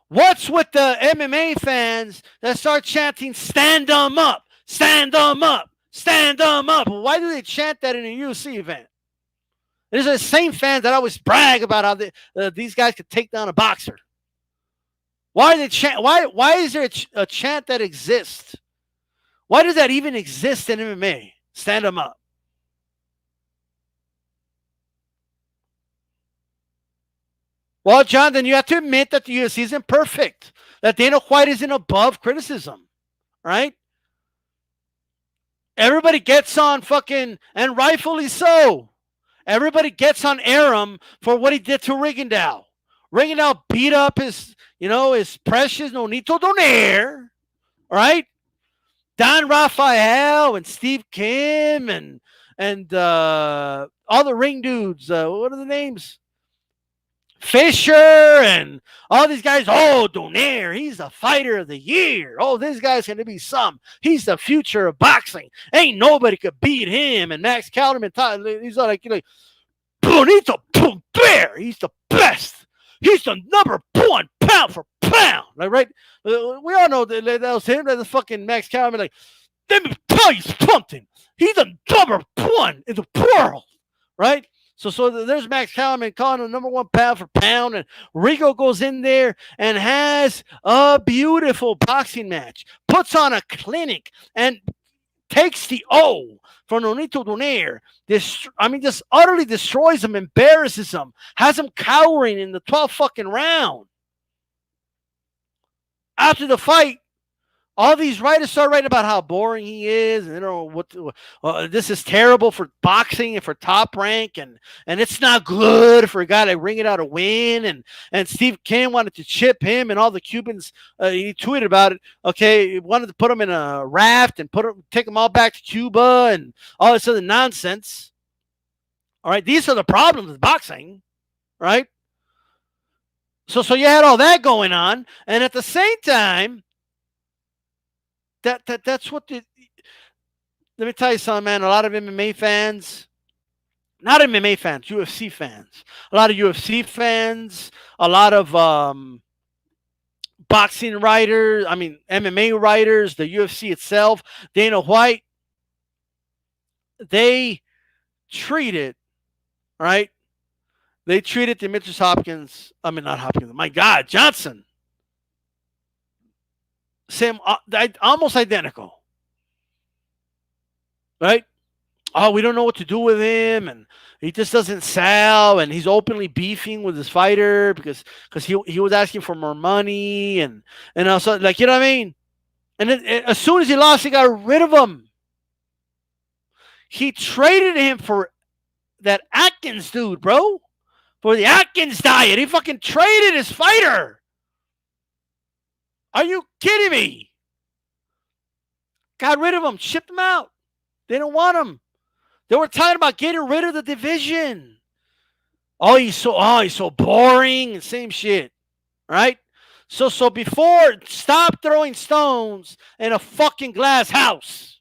what's with the MMA fans that start chanting, stand them up, stand them up, stand them up? Why do they chant that in a UFC event? There's the same fans that always brag about how these guys could take down a boxer. Why they chant? Why is there a chant that exists? Why does that even exist in MMA? Stand them up. Well, John, then you have to admit that the UFC isn't perfect. That Dana White isn't above criticism, right? Everybody gets on fucking, and rightfully so. Everybody gets on Aram for what he did to Rigondeaux. Rigondeaux beat up his precious Nonito Donaire, right? Don Raphael and Steve Kim and all the ring dudes. What are the names? Fisher and all these guys. Oh, Donaire, he's the fighter of the year. Oh, this guy's going to be some. He's the future of boxing. Ain't nobody could beat him. And Max Kellerman, he's all like, Bonito Bear, he's the best. He's the number one pound for pound. Like, right? We all know that was him. That the fucking Max Kellerman. Like, let me tell you something. He's the number one in the world. Right? So there's Max Kellerman calling him number one pound for pound, and Rigo goes in there and has a beautiful boxing match, puts on a clinic, and takes the O from Nonito Donaire. Just utterly destroys him, embarrasses him, has him cowering in the 12th fucking round. After the fight, all these writers start writing about how boring he is, and this is terrible for boxing and for Top Rank, and it's not good for a guy to ring it out a win. And Steve Kim wanted to chip him, and all the Cubans. He tweeted about it. Okay, he wanted to put him in a raft and take them all back to Cuba and all this other nonsense. All right, these are the problems with boxing, right? So you had all that going on, and at the same time. That's what let me tell you something, man. A lot of MMA fans, not MMA fans, UFC fans, a lot of UFC fans, a lot of boxing writers, MMA writers, the UFC itself, Dana White, they treated, right? They treated Demetrius Hopkins, not Hopkins, my God, Johnson, same, almost identical. Right? Oh, we don't know what to do with him, and he just doesn't sell, and he's openly beefing with his fighter because he was asking for more money, and also, like, you know what I mean? And then, as soon as he lost, he got rid of him. He traded him for that Atkins dude, bro, for the Atkins diet. He fucking traded his fighter. Are you kidding me? Got rid of him, shipped him out. They don't want him. They were talking about getting rid of the division. Oh, he's so boring and same shit, right? So before, stop throwing stones in a fucking glass house.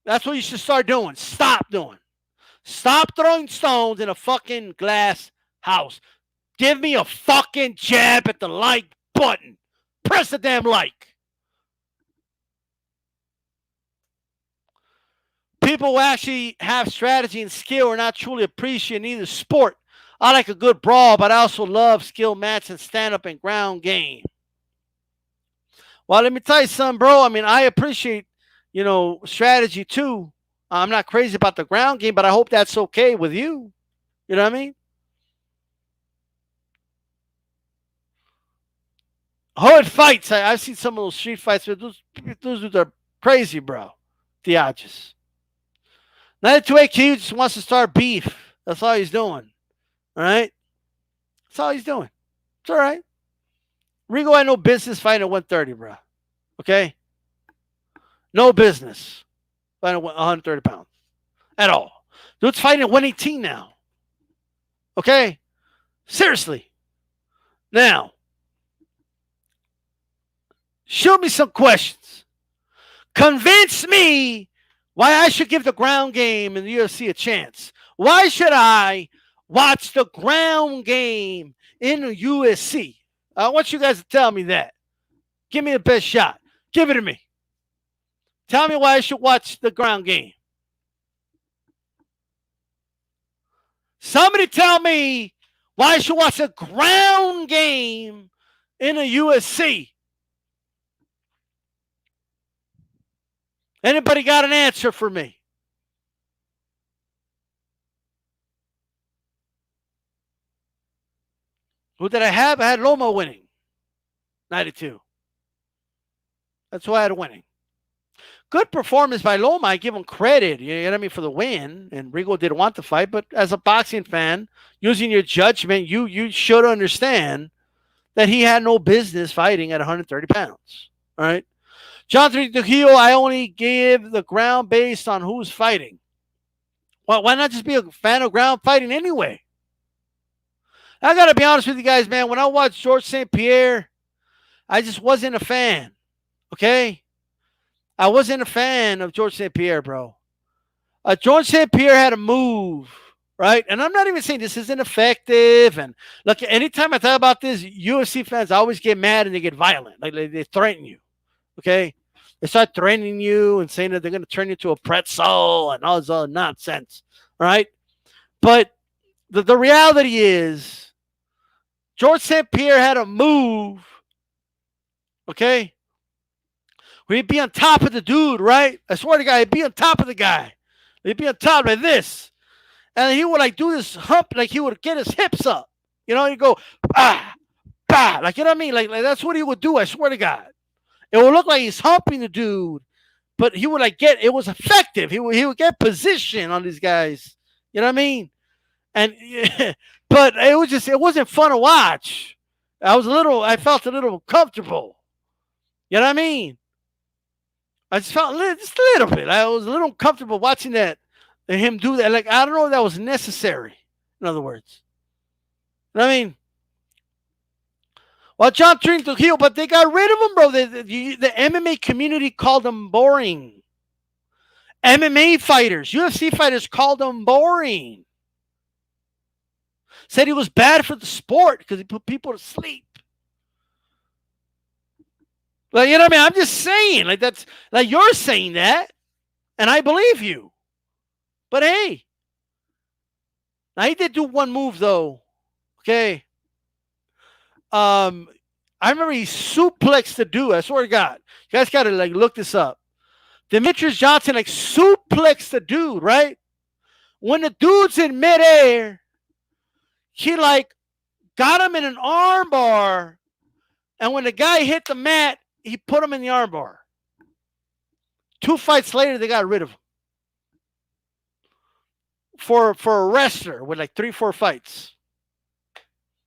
That's what you should start doing. Stop doing. Stop throwing stones in a fucking glass house. Give me a fucking jab at the like button. Press the damn like. People who actually have strategy and skill are not truly appreciating either sport. I like a good brawl, but I also love skill match and stand-up and ground game. Well, let me tell you something, bro. I appreciate, strategy too. I'm not crazy about the ground game, but I hope that's okay with you. You know what I mean? Hard fights. I've seen some of those street fights, but those dudes are crazy, bro. Diages. 92AQ just wants to start beef. That's all he's doing. All right? That's all he's doing. It's all right. Rigo had no business fighting at 130, bro. Okay? No business fighting at 130 pounds at all. Dude's fighting at 118 now. Okay? Seriously. Now, shoot me some questions. Convince me why I should give the ground game in the UFC a chance. Why should I watch the ground game in the UFC? I want you guys to tell me that. Give me the best shot. Give it to me. Tell me why I should watch the ground game. Somebody tell me why I should watch a ground game in the UFC. Anybody got an answer for me? Who did I have? I had Loma winning. 92. That's why I had winning. Good performance by Loma. I give him credit. You know what I mean, for the win. And Rigo didn't want the fight, but as a boxing fan, using your judgment, you should understand that he had no business fighting at 130 pounds. All right. John Trujillo, I only give the ground based on who's fighting. Well, why not just be a fan of ground fighting anyway? I got to be honest with you guys, man. When I watched George St. Pierre, I just wasn't a fan. Okay? I wasn't a fan of George St. Pierre, bro. George St. Pierre had a move, right? And I'm not even saying this isn't effective. And look, anytime I talk about this, UFC fans always get mad and they get violent. Like they threaten you. Okay? They start threatening you and saying that they're going to turn you into a pretzel and all this other nonsense. All right? But the reality is, George St. Pierre had a move, okay? Where he'd be on top of the dude, right? I swear to God, he'd be on top of the guy. He'd be on top like this. And he would like do this hump, like he would get his hips up. You know, he'd go, ah, bah. Like, you know what I mean? Like that's what he would do, I swear to God. It would look like he's humping the dude, but he would like it was effective. He would get position on these guys. You know what I mean? And but it wasn't fun to watch. I felt a little comfortable. You know what I mean? I just felt just a little bit. I was a little comfortable watching him do that. Like, I don't know if that was necessary. In other words, you know what I mean? Well, John Trujillo, but they got rid of him, bro. The MMA community called him boring. MMA fighters, UFC fighters called him boring. Said he was bad for the sport because he put people to sleep. Like, you know what I mean? I'm just saying, like that's like you're saying that, and I believe you. But hey, now he did do one move though. Okay. I remember he suplexed the dude. I swear to God, you guys gotta like look this up. Demetrius Johnson like suplexed the dude, right? When the dude's in midair, he like got him in an arm bar, and when the guy hit the mat, he put him in the arm bar. 2 fights later, they got rid of him for a wrestler with like 3-4 fights.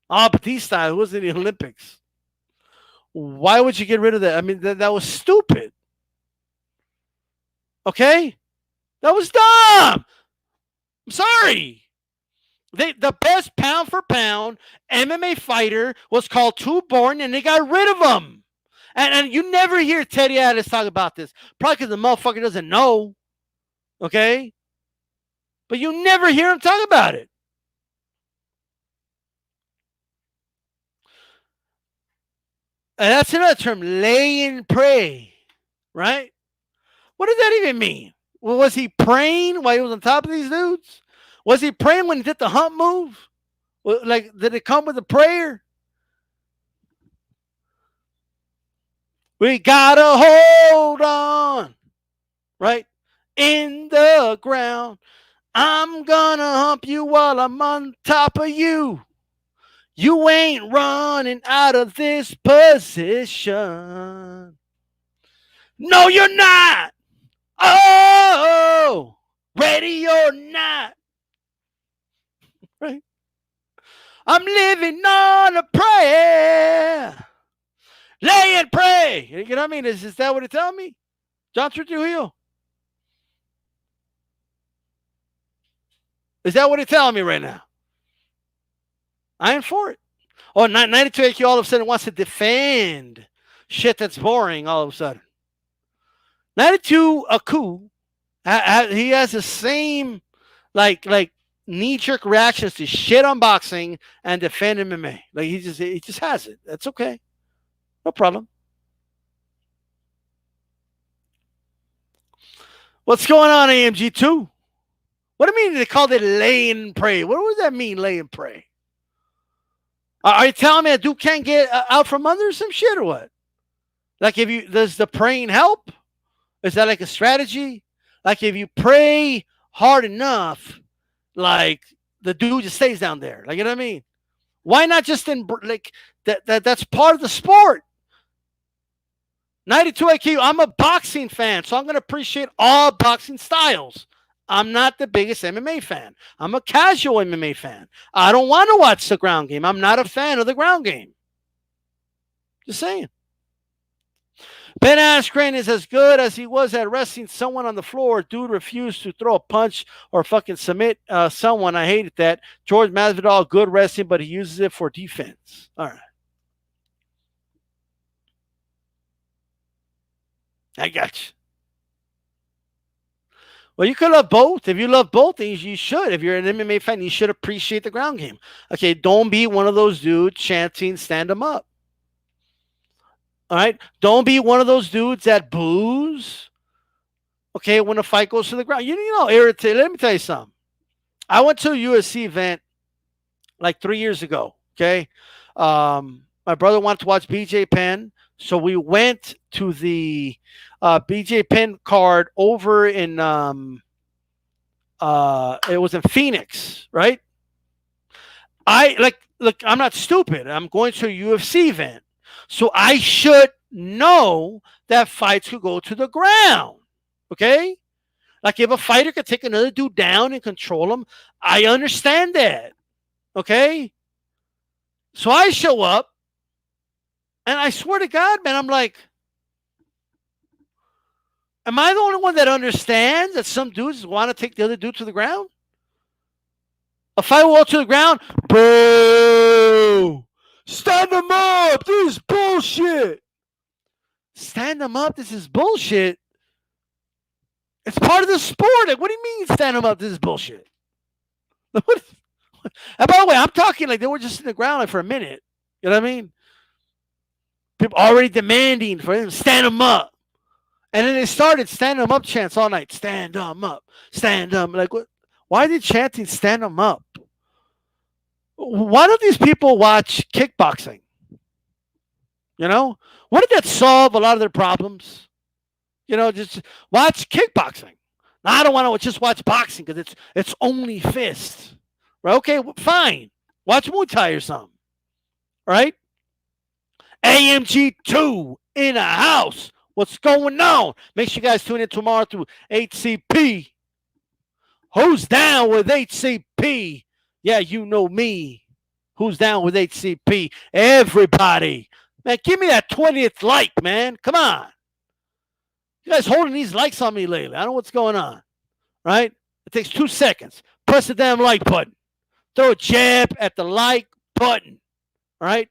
Batista, who was in the Olympics. Why would you get rid of that? I mean, that was stupid. Okay, that was dumb. I'm sorry. The best pound for pound MMA fighter was called Too Born, and they got rid of him. And you never hear Teddy Atlas talk about this. Probably because the motherfucker doesn't know. Okay? But you never hear him talk about it. And that's another term, lay and pray. Right? What does that even mean? Well, was he praying while he was on top of these dudes? Was he praying when he did the hump move? Like, did it come with a prayer? We gotta hold on, right? In the ground. I'm gonna hump you while I'm on top of you. You ain't running out of this position. No, you're not. Oh, ready or not. Right? I'm living on a prayer. Lay and pray. You know what I mean? Is that what it tells me? John Trujillo? Is that what it's telling me right now? I ain't for it. Oh, 92 IQ all of a sudden wants to defend shit that's boring all of a sudden. 92 Aku, he has the same like knee-jerk reactions to shit on boxing and defend MMA. Like he just has it. That's okay. No problem. What's going on, AMG2? What do you mean they called it lay and pray? What does that mean, lay and pray? Are you telling me a dude can't get out from under some shit or what? Like, does the praying help? Is that like a strategy? Like, if you pray hard enough, like the dude just stays down there. Like, you know what I mean? Why not just that's part of the sport. 92 IQ. I'm a boxing fan, so I'm going to appreciate all boxing styles. I'm not the biggest MMA fan. I'm a casual MMA fan. I don't want to watch the ground game. I'm not a fan of the ground game. Just saying. Ben Askren is as good as he was at wrestling someone on the floor. Dude refused to throw a punch or fucking submit someone. I hated that. George Masvidal, good wrestling, but he uses it for defense. All right. I got you. Well, you could love both. If you love both things, you should. If you're an MMA fan, you should appreciate the ground game. Okay, don't be one of those dudes chanting stand them up. All right? Don't be one of those dudes that boos. Okay, when the fight goes to the ground. You know, irritate. Let me tell you something. I went to a UFC event like 3 years ago. Okay. My brother wanted to watch BJ Penn. So we went to the BJ Penn card over in it was in Phoenix, right? Look, I'm not stupid. I'm going to a UFC event. So I should know that fights could go to the ground. Okay? Like if a fighter could take another dude down and control him, I understand that. Okay? So I show up and I swear to God, man, I'm like, am I the only one that understands that some dudes want to take the other dude to the ground? A fight will go to the ground, boo! Stand them up! This is bullshit! Stand them up? This is bullshit? It's part of the sport. Like, what do you mean stand them up? This is bullshit. And by the way, I'm talking like they were just in the ground like for a minute. You know what I mean? People already demanding for them to stand them up. And then they started stand them up chants all night. Stand them up. Stand them. Like, what? Why are they chanting stand them up? Why don't these people watch kickboxing? You know? Wouldn't that solve a lot of their problems? You know, just watch kickboxing. Now, I don't want to just watch boxing because it's only fists. Right? Okay, fine. Watch Muay Thai or something. Right? AMG2 in a house. What's going on? Make sure you guys tune in tomorrow through HCP. Who's down with HCP? Yeah, you know me. Who's down with HCP? Everybody. Man, give me that 20th like, man. Come on. You guys holding these likes on me lately. I don't know what's going on. Right? It takes 2 seconds. Press the damn like button. Throw a jab at the like button. All right?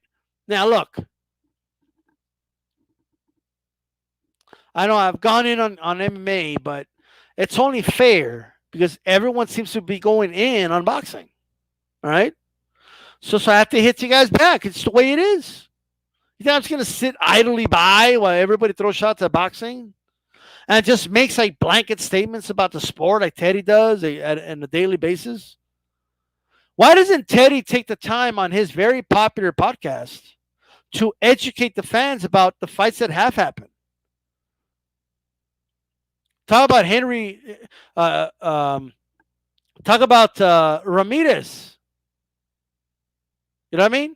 Now, look. I know I've gone in on MMA, but it's only fair because everyone seems to be going in on boxing. All right? So I have to hit you guys back. It's the way it is. You think I'm just going to sit idly by while everybody throws shots at boxing? And just makes like blanket statements about the sport like Teddy does on a daily basis? Why doesn't Teddy take the time on his very popular podcast to educate the fans about the fights that have happened? Talk about Henry. Talk about Ramirez. You know what I mean?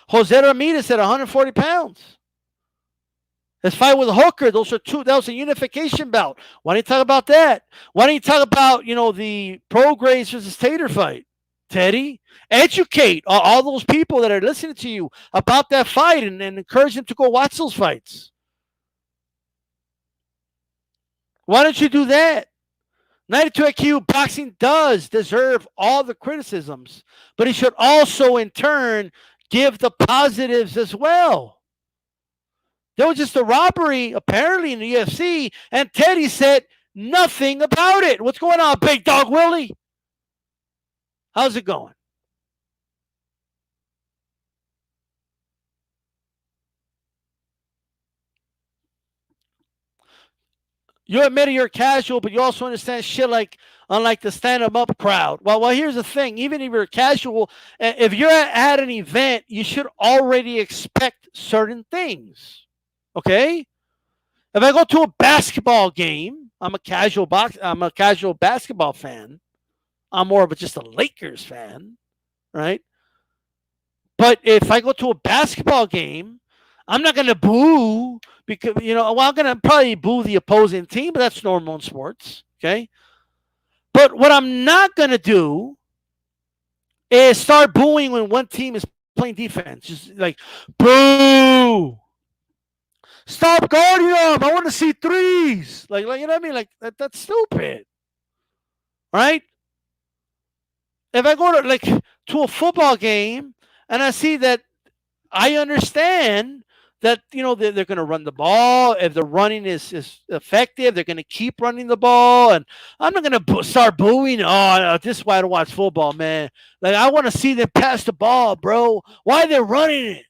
Jose Ramirez at 140 pounds. His fight with Hooker, that was a unification bout. Why don't you talk about that? Why don't you talk about, the Prograis versus Tater fight? Teddy, educate all those people that are listening to you about that fight and encourage them to go watch those fights. Why don't you do that? 92 IQ boxing does deserve all the criticisms, but it should also, in turn, give the positives as well. There was just a robbery, apparently, in the UFC, and Teddy said nothing about it. What's going on, Big Dog Willie? How's it going? You admit you're casual, but you also understand shit unlike the stand-up crowd. Well, here's the thing. Even if you're casual, if you're at an event, you should already expect certain things. Okay? If I go to a basketball game, I'm a casual basketball fan. I'm more of just a Lakers fan, right? But if I go to a basketball game, I'm not going to boo because, well, I'm going to probably boo the opposing team, but that's normal in sports. Okay. But what I'm not going to do is start booing when one team is playing defense. Just like, boo. Stop guarding them. I want to see threes. Like you know what I mean? Like that's stupid. Right? If I go to a football game and I see that, I understand that they're going to run the ball. If the running is effective, they're going to keep running the ball. And I'm not going to start booing. Oh, this is why I don't watch football, man. Like I want to see them pass the ball, bro. Why are they running it?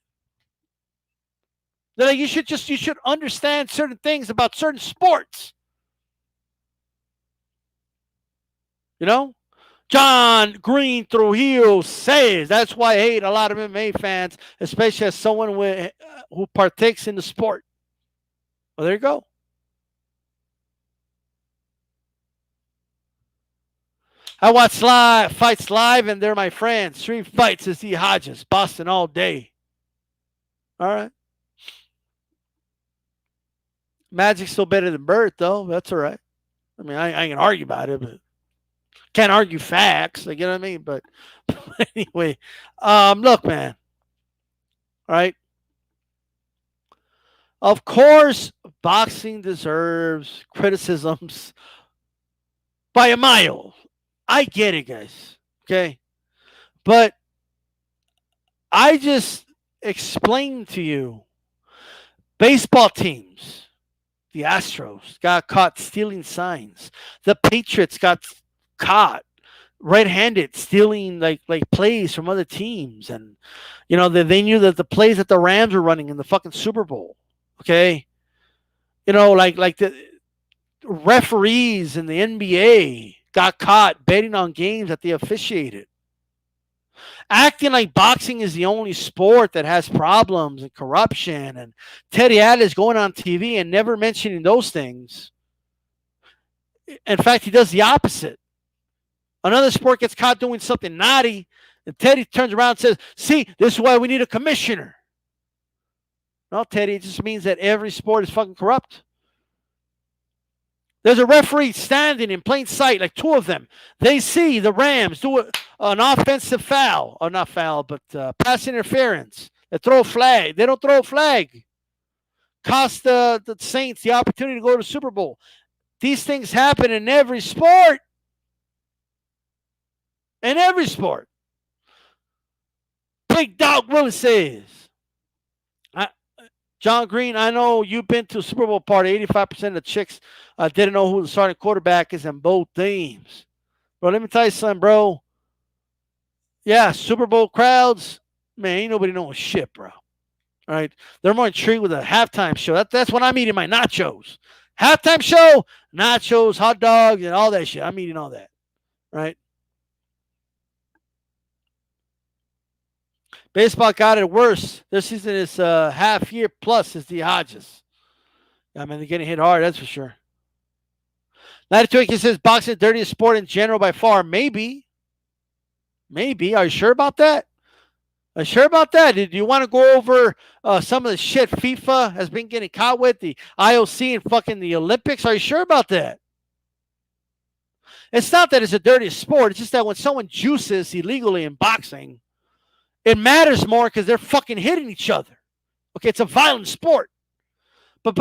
Like you should understand certain things about certain sports. You know, John Green Trujillo says that's why I hate a lot of MMA fans, especially as someone who partakes in the sport. Well, there you go. I watch fights live, and they're my friends. Street fights is the Hodges, Boston all day. All right. Magic's still better than Burt, though. That's all right. I mean, I can argue about it, but can't argue facts. Like, you know what I mean? But anyway, look, man. All right. Of course, boxing deserves criticisms by a mile. I get it, guys. Okay. But I just explained to you baseball teams, the Astros got caught stealing signs. The Patriots got caught red-handed stealing like plays from other teams, and they knew that the plays that the Rams were running in the fucking Super Bowl. Okay, like the referees in the NBA got caught betting on games that they officiated, acting like boxing is the only sport that has problems and corruption, and Teddy Atlas going on TV and never mentioning those things. In fact, he does the opposite. Another sport gets caught doing something naughty, and Teddy turns around and says, "See, this is why we need a commissioner." No, Teddy, it just means that every sport is fucking corrupt. There's a referee standing in plain sight, like two of them. They see the Rams do an offensive foul, or not foul, but pass interference. They throw a flag. They don't throw a flag. Cost the Saints the opportunity to go to the Super Bowl. These things happen in every sport. In every sport. Big Dog Willis says, John Green, I know you've been to a Super Bowl party. 85% of the chicks didn't know who the starting quarterback is in both teams. Bro, let me tell you something, bro. Yeah, Super Bowl crowds, man, ain't nobody knowing shit, bro. All right. They're more intrigued with a halftime show. That's when I'm eating my nachos. Halftime show, nachos, hot dogs, and all that shit. I'm eating all that. Right? Baseball got it worse. Their season is half year plus is the Hodges. I mean, they're getting hit hard, that's for sure. 92 says boxing is the dirtiest sport in general by far. Maybe. Maybe. Are you sure about that? Are you sure about that? Do you want to go over some of the shit FIFA has been getting caught with, the IOC and fucking the Olympics? Are you sure about that? It's not that it's a dirty sport. It's just that when someone juices illegally in boxing, it matters more because they're fucking hitting each other. Okay, it's a violent sport. But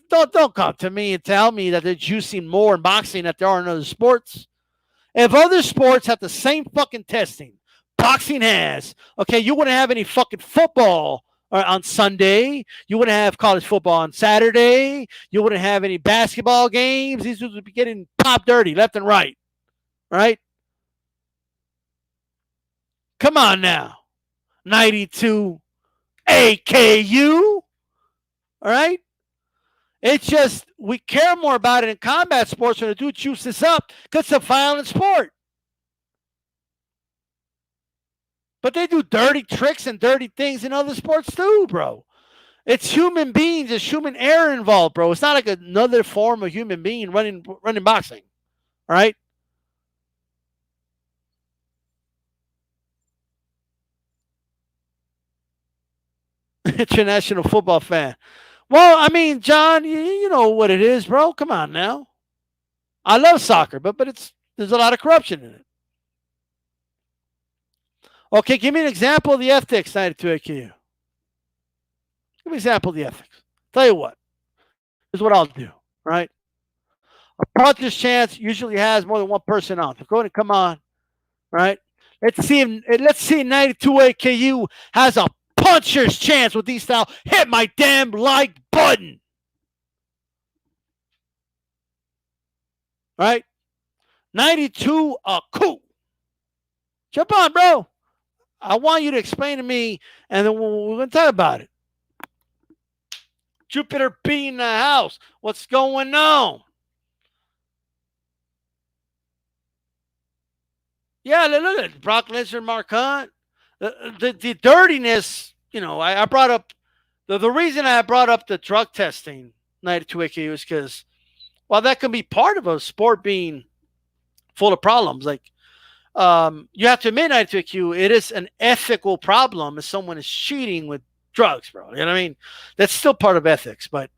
don't come to me and tell me that they're juicing more in boxing than there are in other sports. If other sports have the same fucking testing boxing has, okay, you wouldn't have any fucking football on Sunday. You wouldn't have college football on Saturday. You wouldn't have any basketball games. These would be getting popped dirty left and right. Right? Come on now. 92 AKU. All right? It's just we care more about it in combat sports when the dude chews this up because it's a violent sport. But they do dirty tricks and dirty things in other sports too, bro. It's human beings. There's human error involved, bro. It's not like another form of human being running boxing. All right? International football fan. Well, I mean, John, you know what it is, bro. Come on now. I love soccer, but there's a lot of corruption in it. Okay, give me an example of the ethics 92 AQ. Give me an example of the ethics. Tell you what. Here's what I'll do. Right. A puncher's chance usually has more than one person on. So go ahead and come on. Right. Let's see if 92 AKU has a puncher's chance with these style. Hit my damn like button. Right? 92 a coup. Jump on, bro. I want you to explain to me, and then we're going to talk about it. Jupiter P in the house. What's going on? Yeah, look at Brock Lesnar, Mark Hunt. The dirtiness, I brought up the reason I brought up the drug testing 92 AKU is because while that can be part of a sport being full of problems, like you have to admit 92 AKU, it is an ethical problem if someone is cheating with drugs, bro. You know what I mean? That's still part of ethics, but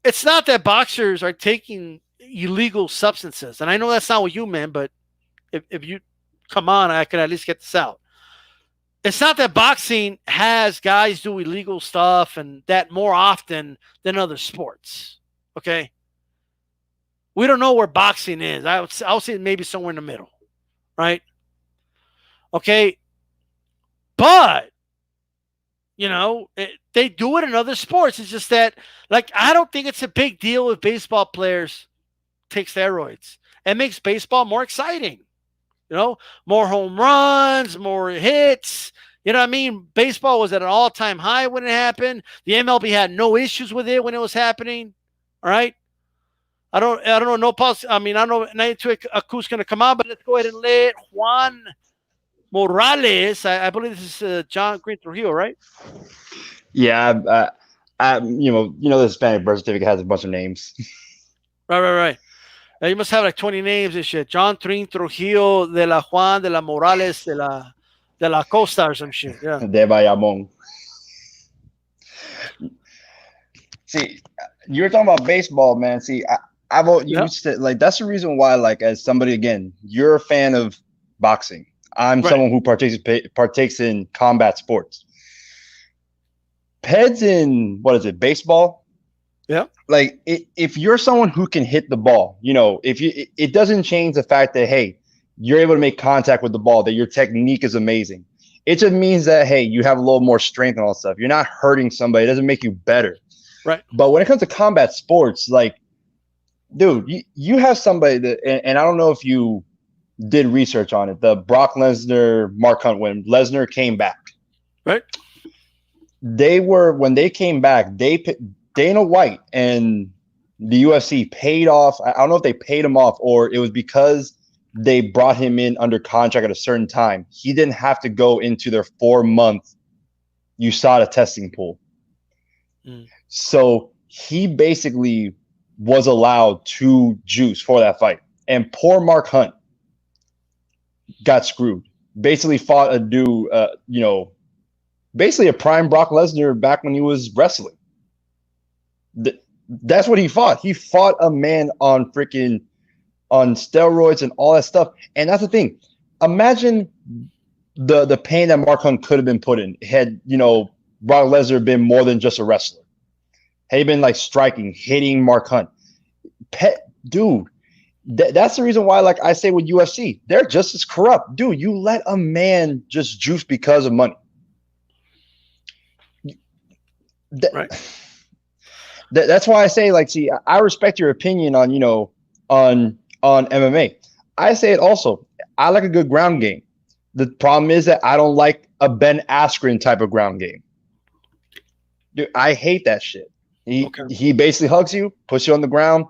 it's not that boxers are taking illegal substances. And I know that's not what you meant, but if you come on, I can at least get this out. It's not that boxing has guys do illegal stuff and that more often than other sports. Okay. We don't know where boxing is. I'll say maybe somewhere in the middle. Right. Okay. But, they do it in other sports. It's just that, like, I don't think it's a big deal if baseball players take steroids. It makes baseball more exciting. More home runs, more hits. You know what I mean? Baseball was at an all-time high when it happened. The MLB had no issues with it when it was happening. All right. I don't know. No pause. I mean, I don't know. 92 Aku's going to come on, but let's go ahead and let Juan Morales. I believe this is John Green Trujillo, right? Yeah, the Hispanic birth certificate has a bunch of names. Right. You must have like 20 names and shit. John Trin Trujillo de la Juan de la Morales de la Costa or some shit. Yeah. De Bayamon. See, you were talking about baseball, man. See, I've used to, like, that's the reason why, like, as somebody, again, you're a fan of boxing. I'm someone who partakes in combat sports. Peds in, what is it, baseball? Yeah. Like, if you're someone who can hit the ball, it doesn't change the fact that, hey, you're able to make contact with the ball, that your technique is amazing. It just means that, hey, you have a little more strength and all that stuff. You're not hurting somebody. It doesn't make you better. Right. But when it comes to combat sports, like, dude, you have somebody that, and I don't know if you did research on it, the Brock Lesnar, Mark Hunt, when Lesnar came back. Right. When they came back, Dana White and the UFC paid off. I don't know if they paid him off or it was because they brought him in under contract at a certain time. He didn't have to go into their 4-month USADA testing pool. So he basically was allowed to juice for that fight. And poor Mark Hunt got screwed. Basically fought a dude, basically a prime Brock Lesnar back when he was wrestling. That's what he fought. He fought a man on steroids and all that stuff. And that's the thing. Imagine the pain that Mark Hunt could have been put in had, Brock Lesnar been more than just a wrestler. Had he been like striking, hitting Mark Hunt. Dude, that's the reason why, like I say with UFC, they're just as corrupt. Dude, you let a man just juice because of money. Right. That's why I say, like, see, I respect your opinion on, on MMA. I say it also. I like a good ground game. The problem is that I don't like a Ben Askren type of ground game. Dude, I hate that shit. He basically hugs you, puts you on the ground,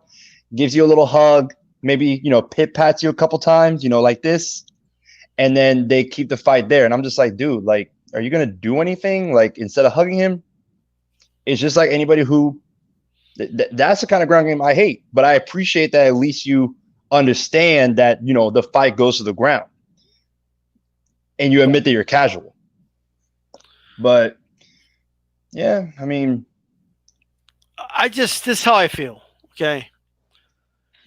gives you a little hug, maybe, pit pats you a couple times, like this, and then they keep the fight there. And I'm just like, dude, like, are you going to do anything? Like, instead of hugging him, it's just like anybody who that's the kind of ground game I hate. But I appreciate that at least you understand that, the fight goes to the ground and you admit that you're casual. But Yeah, I mean, This is how I feel. Okay,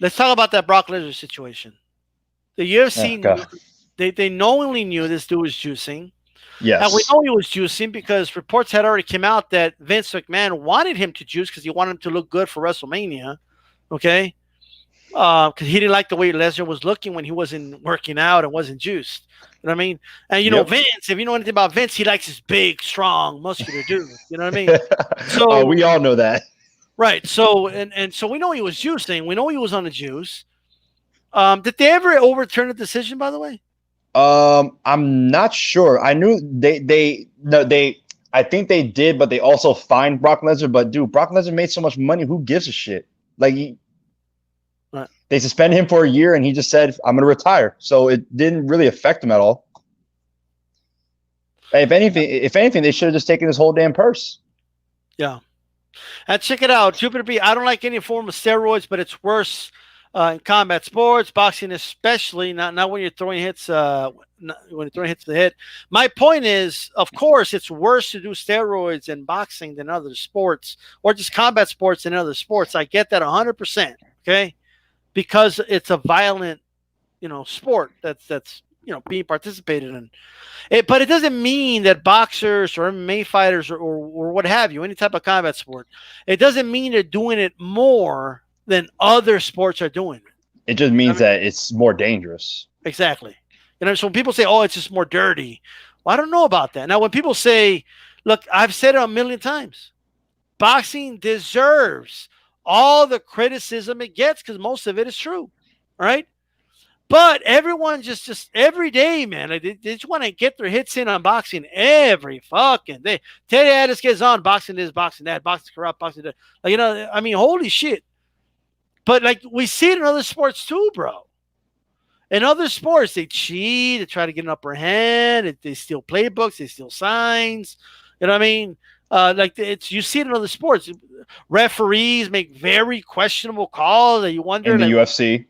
let's talk about that Brock Lesnar situation. The oh UFC God, knew, they knowingly knew this dude was juicing. And we yes, know he was juicing because reports had already come out that Vince McMahon wanted him to juice because he wanted him to look good for WrestleMania. Okay, because he didn't like the way Lesnar was looking when he wasn't working out and wasn't juiced. You know what I mean? And yep. Vince, if you know anything about Vince, he likes his big, strong, muscular dude. You know what I mean? So We all know that. right. So we know he was juicing. We know he was on the juice. Did they ever overturn the decision? By the way, I'm not sure. I knew they no they. I think they did, but they also fined Brock Lesnar. But dude, Brock Lesnar made so much money. Who gives a shit? Like right. they suspended him for a year, and he just said, "I'm going to retire." So it didn't really affect him at all. If anything, they should have just taken his whole damn purse. Yeah. And check it out, Jupiter B. I don't like any form of steroids, but it's worse in combat sports, boxing especially. Not when you're throwing hits. When you're throwing hits to the head. My point is, of course, it's worse to do steroids in boxing than other sports, or just combat sports than other sports. I get that 100%. Okay, because it's a violent, sport that's being participated in. But it doesn't mean that boxers or MMA fighters or what have you, any type of combat sport, it doesn't mean they're doing it more than other sports are doing it. It just I means mean, that it's more dangerous. exactly. So when people say, "Oh, it's just more dirty," well, I don't know about that. Now, when people say, "Look, I've said it a million times, boxing deserves all the criticism it gets because most of it is true, all right?" But everyone just every day, man, they just want to get their hits in on boxing every fucking day. Teddy Addis gets on boxing this, boxing that, boxing corrupt, boxing that. Like, I mean, holy shit. But like we see it in other sports too, bro. In other sports, they cheat, they try to get an upper hand, they steal playbooks, they steal signs. You know what I mean? Like it's you see it in other sports. Referees make very questionable calls that you wonder, In the like, UFC.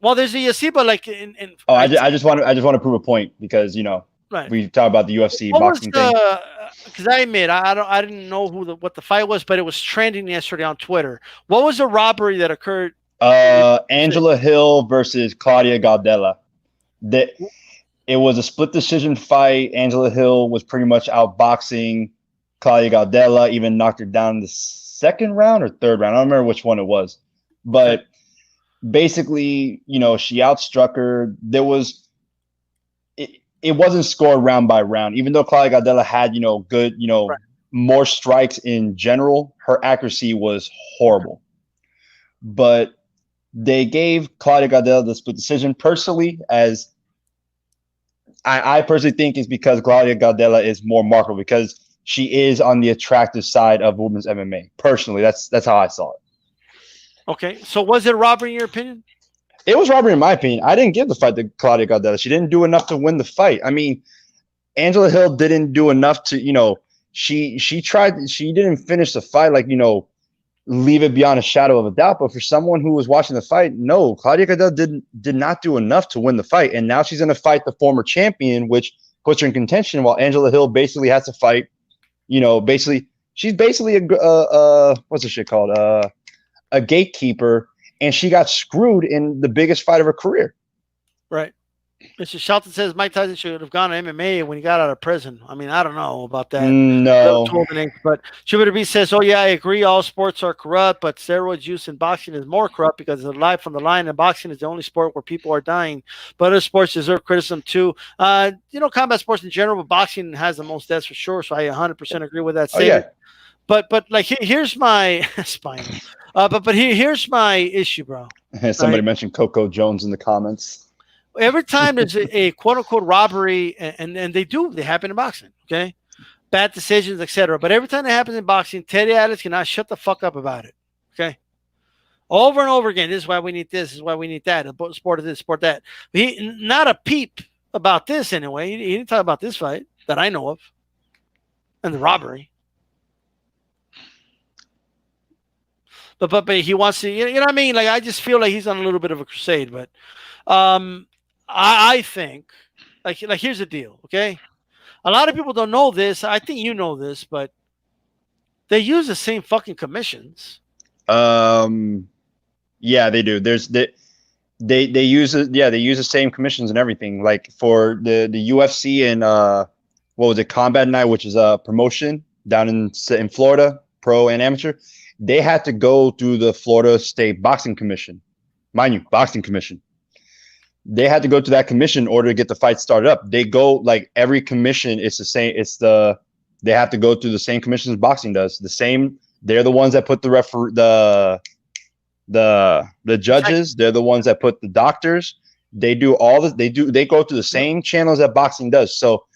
well, there's a UFC, but like Oh, I'd say, I just want to prove a point because right. we talk about the UFC What was boxing thing. the? Because I admit I didn't know what the fight was, but it was trending yesterday on Twitter. What was the robbery that occurred? Angela Hill versus Claudia Gaudella. That it was a split decision fight. Angela Hill was pretty much outboxing Claudia Gaudella, even knocked her down in the second round or third round. I don't remember which one it was, Okay, but basically, she outstruck her. It wasn't scored round by round, even though Claudia Gaudella had good right. more strikes in general. Her accuracy was horrible, but they gave Claudia Gaudella the split decision. Personally, as I personally think is because Claudia Gaudella is more marketable because she is on the attractive side of women's MMA. Personally, that's how I saw it. Okay, so was it a robbery in your opinion? It was robbery in my opinion. I didn't give the fight to Claudia Gaudella. She didn't do enough to win the fight. I mean, Angela Hill didn't do enough to, she tried, she didn't finish the fight like, leave it beyond a shadow of a doubt. But for someone who was watching the fight, no, Claudia Gaudella did not do enough to win the fight. And now she's going to fight the former champion, which puts her in contention, while Angela Hill basically has to fight, basically, she's basically what's this shit called? A gatekeeper, and she got screwed in the biggest fight of her career. Right. Mr. Shelton says Mike Tyson should have gone to MMA when he got out of prison. I mean, I don't know about that. No, But Jupiter B says, "Oh yeah, I agree. All sports are corrupt, but steroid use in boxing is more corrupt because it's live from the line, and boxing is the only sport where people are dying. But other sports deserve criticism too. Combat sports in general, but boxing has the most deaths for sure. So I 100% agree with that oh yeah, statement. But like here's my spinal. Here's my issue, bro. somebody Right? mentioned Coco Jones in the comments. Every time there's a quote unquote robbery, and they happen in boxing, okay? Bad decisions, etc. But every time that happens in boxing, Teddy Atlas cannot shut the fuck up about it, okay? Over and over again. This is why we need this. This is why we need that. Sport this, sport that. He not a peep about this anyway. He didn't talk about this fight that I know of, and the robbery. But he wants to. You know what I mean? Like I just feel like he's on a little bit of a crusade. But um, I think like here's the deal. Okay, a lot of people don't know this. I think you know this, but They use the same fucking commissions. Um, yeah, they do. They use it. Yeah, they use the same commissions and everything. Like for the UFC and what was it, Combat Night, which is a promotion down in Florida, pro and amateur. They had to go through the Florida State Boxing Commission, mind you, boxing commission. They had to go to that commission in order to get the fight started up. They go like every commission. It's the same. They have to go through the same commission as boxing does. The same. They're the ones that put the judges. They're the ones that put the doctors. They do all this. They go through the same channels that boxing does. So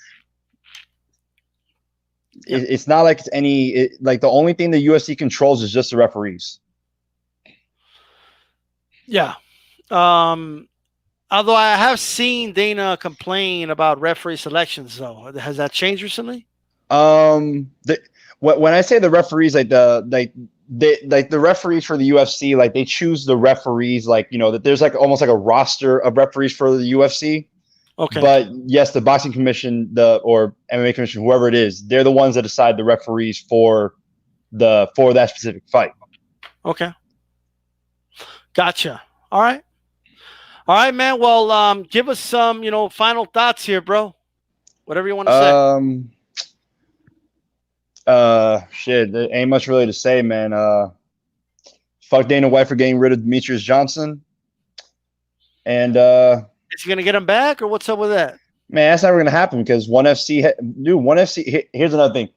it's not like it's like the only thing the UFC controls is just the referees. Yeah. Although I have seen Dana complain about referee selections, though, has that changed recently? When I say the referees, like the referees for the UFC, like they choose the referees, like that there's like almost like a roster of referees for the UFC. Okay. But yes, the boxing commission, or MMA commission, whoever it is, they're the ones that decide the referees for that specific fight. Okay. Gotcha. All right. All right, man. Well, give us some, final thoughts here, bro. Whatever you want to say. Shit, there ain't much really to say, man. Fuck Dana White for getting rid of Demetrius Johnson. And is he gonna get him back, or what's up with that? Man, that's never gonna happen because ONE FC. Here's another thing.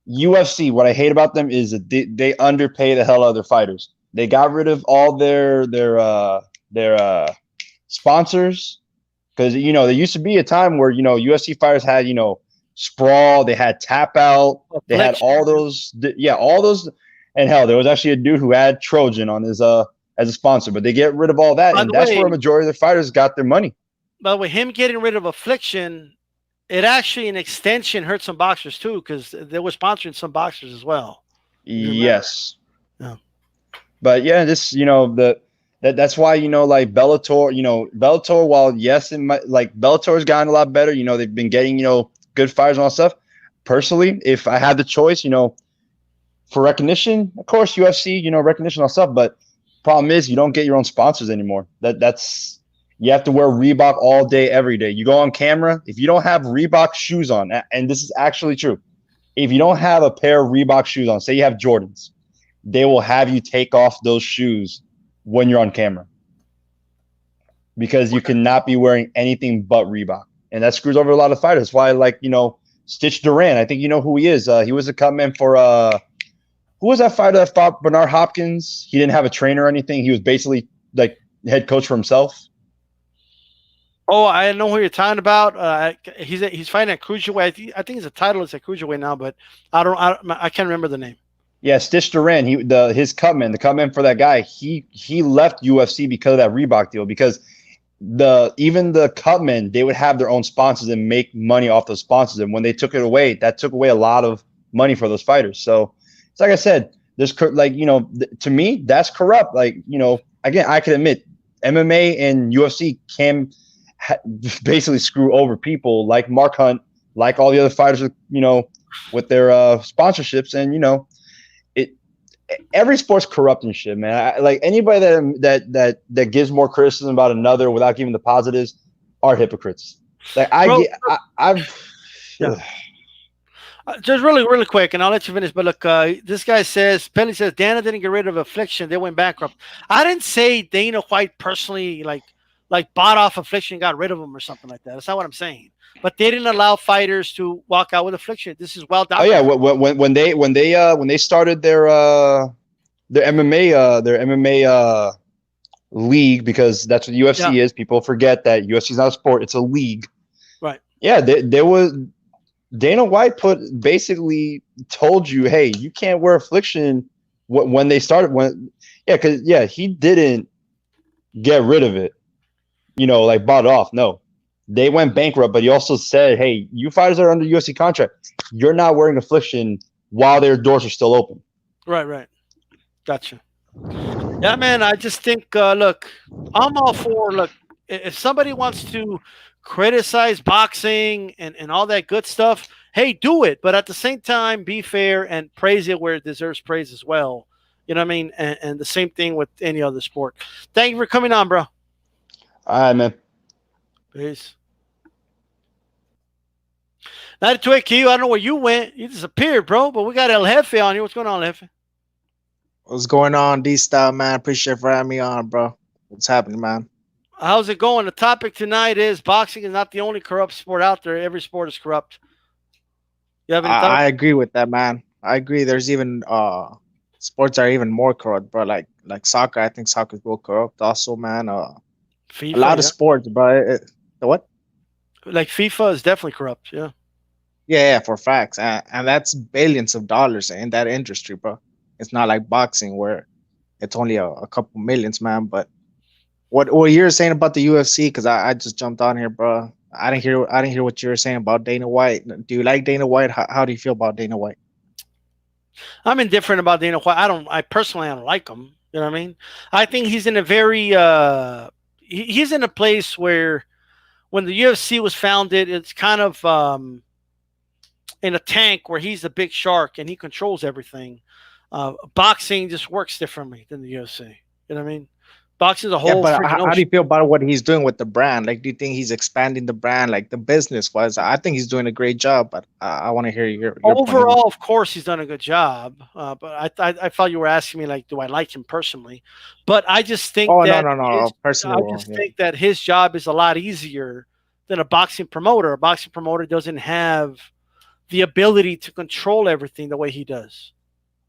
UFC. What I hate about them is that they underpay the hell out of their fighters. They got rid of all their sponsors because there used to be a time where UFC fighters had Sprawl, they had Tap Out, they had all those, and hell, there was actually a dude who had Trojan on his as a sponsor, but they get rid of all that, and that's where a majority of the fighters got their money. By the way, him getting rid of Affliction, it actually in extension hurt some boxers too because they were sponsoring some boxers as well. Yes. Yeah. But yeah, this that's why like Bellator, while yes, Bellator's gotten a lot better. They've been getting good fighters and all that stuff. Personally, if I had the choice, for recognition, of course UFC, recognition and all stuff. But problem is you don't get your own sponsors anymore. That's you have to wear Reebok all day, every day. You go on camera, if you don't have Reebok shoes on, and this is actually true, if you don't have a pair of Reebok shoes on, say you have Jordans, they will have you take off those shoes when you're on camera because you cannot be wearing anything but Reebok. And that screws over a lot of fighters. That's why, Stitch Duran, I think you know who he is. He was a cutman for who was that fighter that fought Bernard Hopkins? He didn't have a trainer or anything. He was basically like head coach for himself. Oh, I know who you're talking about. He's fighting at cruiserweight. I think his title is at cruiserweight now, but I can't remember the name. Yeah, Stitch Duran. His cutman for that guy. He left UFC because of that Reebok deal. Because even the cutmen, they would have their own sponsors and make money off those sponsors. And when they took it away, that took away a lot of money for those fighters. So it's like I said, there's to me that's corrupt. Again, I can admit MMA and UFC can basically screw over people like Mark Hunt, like all the other fighters, with their sponsorships, and every sport's corrupt and shit, man. Like anybody that gives more criticism about another without giving the positives are hypocrites. Like just really quick, and I'll let you finish. But look, this guy says Pelly says Dana didn't get rid of Affliction; they went bankrupt. I didn't say Dana White personally like bought off Affliction and got rid of him or something like that. That's not what I'm saying. But they didn't allow fighters to walk out with Affliction. This is well documented. Oh yeah, when they started their MMA league, because that's what UFC is. People forget that UFC is not a sport; it's a league. Right. Yeah, there was Dana White basically told you, hey, you can't wear Affliction when they started. Because he didn't get rid of it. Bought it off. No. They went bankrupt, but he also said, hey, you fighters that are under UFC contract, you're not wearing Affliction while their doors are still open. Right. Gotcha. Yeah, man, I just think, look, I'm all for, if somebody wants to criticize boxing and all that good stuff, hey, do it, but at the same time, be fair and praise it where it deserves praise as well. You know what I mean? And the same thing with any other sport. Thank you for coming on, bro. All right, man. Peace. 92 Q, I don't know where you went. You disappeared, bro. But we got El Jefe on here. What's going on, El Jefe? What's going on, D Style, man? Appreciate for having me on, bro. What's happening, man? How's it going? The topic tonight is boxing is not the only corrupt sport out there. Every sport is corrupt. You have any thoughts? I agree with that, man. I agree. There's even sports are even more corrupt, bro. Like soccer. I think soccer is real corrupt, also, man. A FIFA, lot of yeah. sports, bro. The what? Like FIFA is definitely corrupt. Yeah. Yeah, for facts, and that's billions of dollars in that industry, bro. It's not like boxing where it's only a couple millions, man. But what you're saying about the UFC? Because I just jumped on here, bro. I didn't hear what you were saying about Dana White. Do you like Dana White? How do you feel about Dana White? I'm indifferent about Dana White. I personally I don't like him. You know what I mean? I think he's in a very he's in a place where when the UFC was founded, it's kind of in a tank where he's the big shark and he controls everything. Boxing just works differently than the UFC. You know what I mean? Boxing is a Yeah, whole but freaking how do ocean. you feel about what he's doing with the brand? Like, do you think he's expanding the brand, like the business wise? I think he's doing a great job, but I want to hear your point of view. Overall, of course, he's done a good job. But I thought you were asking me like, do I like him personally? But I just think Oh no, that no, no, his personally, I well, just yeah, think that his job is a lot easier than a boxing promoter. A boxing promoter doesn't have the ability to control everything the way he does,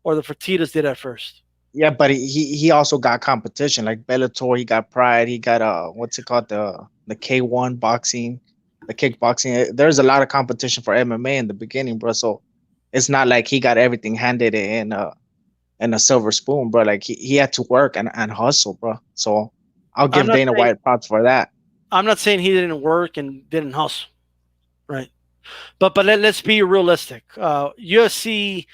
or the Fertitas did at first. yeah, but he also got competition like Bellator. He got Pride. He got what's it called, the K1 boxing, the kickboxing. There's a lot of competition for MMA in the beginning, bro. So it's not like he got everything handed in a silver spoon, bro. Like he had to work and hustle, bro. So I'll I'm give not Dana saying White props for that. I'm not saying he didn't work and didn't hustle, right? But let's be realistic. UFC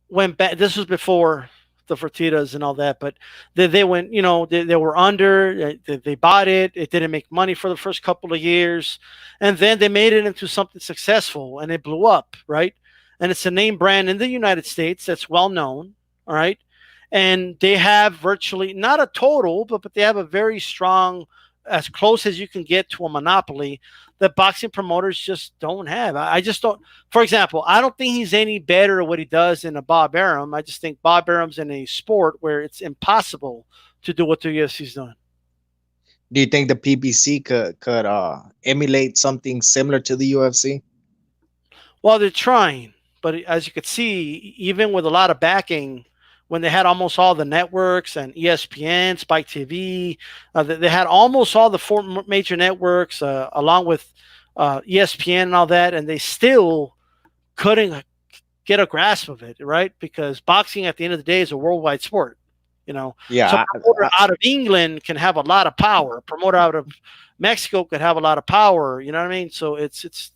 went back. This was before the Fertitas and all that, but they went. They were under. They bought it. It didn't make money for the first couple of years, and then they made it into something successful, and it blew up, right? And it's a name brand in the United States that's well known, all right. And they have virtually not a total, but they have a very strong, as close as you can get to a monopoly that boxing promoters just don't have. I just don't. For example, I don't think he's any better at what he does than a Bob Arum. I just think Bob Arum's in a sport where it's impossible to do what the UFC's doing. Do you think the PBC could emulate something similar to the UFC? Well, they're trying, but as you could see, even with a lot of backing, when they had almost all the networks and ESPN, Spike TV, they had almost all the four major networks, along with ESPN and all that, and they still couldn't get a grasp of it, right? Because boxing at the end of the day is a worldwide sport. So Yeah, a promoter out of England can have a lot of power. A promoter out of Mexico could have a lot of power. You know what I mean? So it's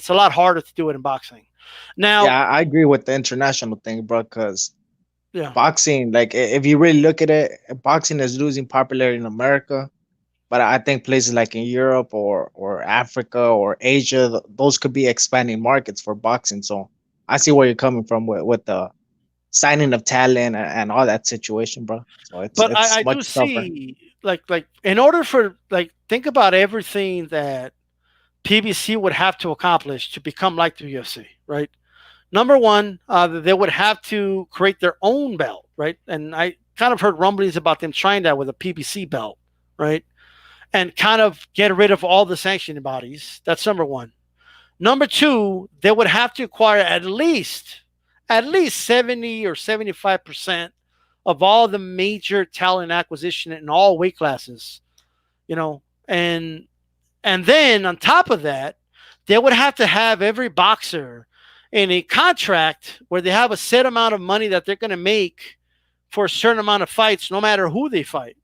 a lot harder to do it in boxing. Now, yeah, I agree with the international thing, bro. Because yeah, boxing, like if you really look at it, boxing is losing popularity in America. But I think places like in Europe or Africa or Asia, those could be expanding markets for boxing. So I see where you're coming from with the signing of talent and all that situation, bro. So it's but I, it's I do much tougher. see like in order for like think about everything that PBC would have to accomplish to become like the UFC, right? Number one, they would have to create their own belt, right? And I kind of heard rumblings about them trying that with a PBC belt, right? And kind of get rid of all the sanctioning bodies. That's number one. Number two, they would have to acquire at least 70 or 75% of all the major talent acquisition in all weight classes, you know, and then on top of that, they would have to have every boxer in a contract where they have a set amount of money that they're going to make for a certain amount of fights, no matter who they fight.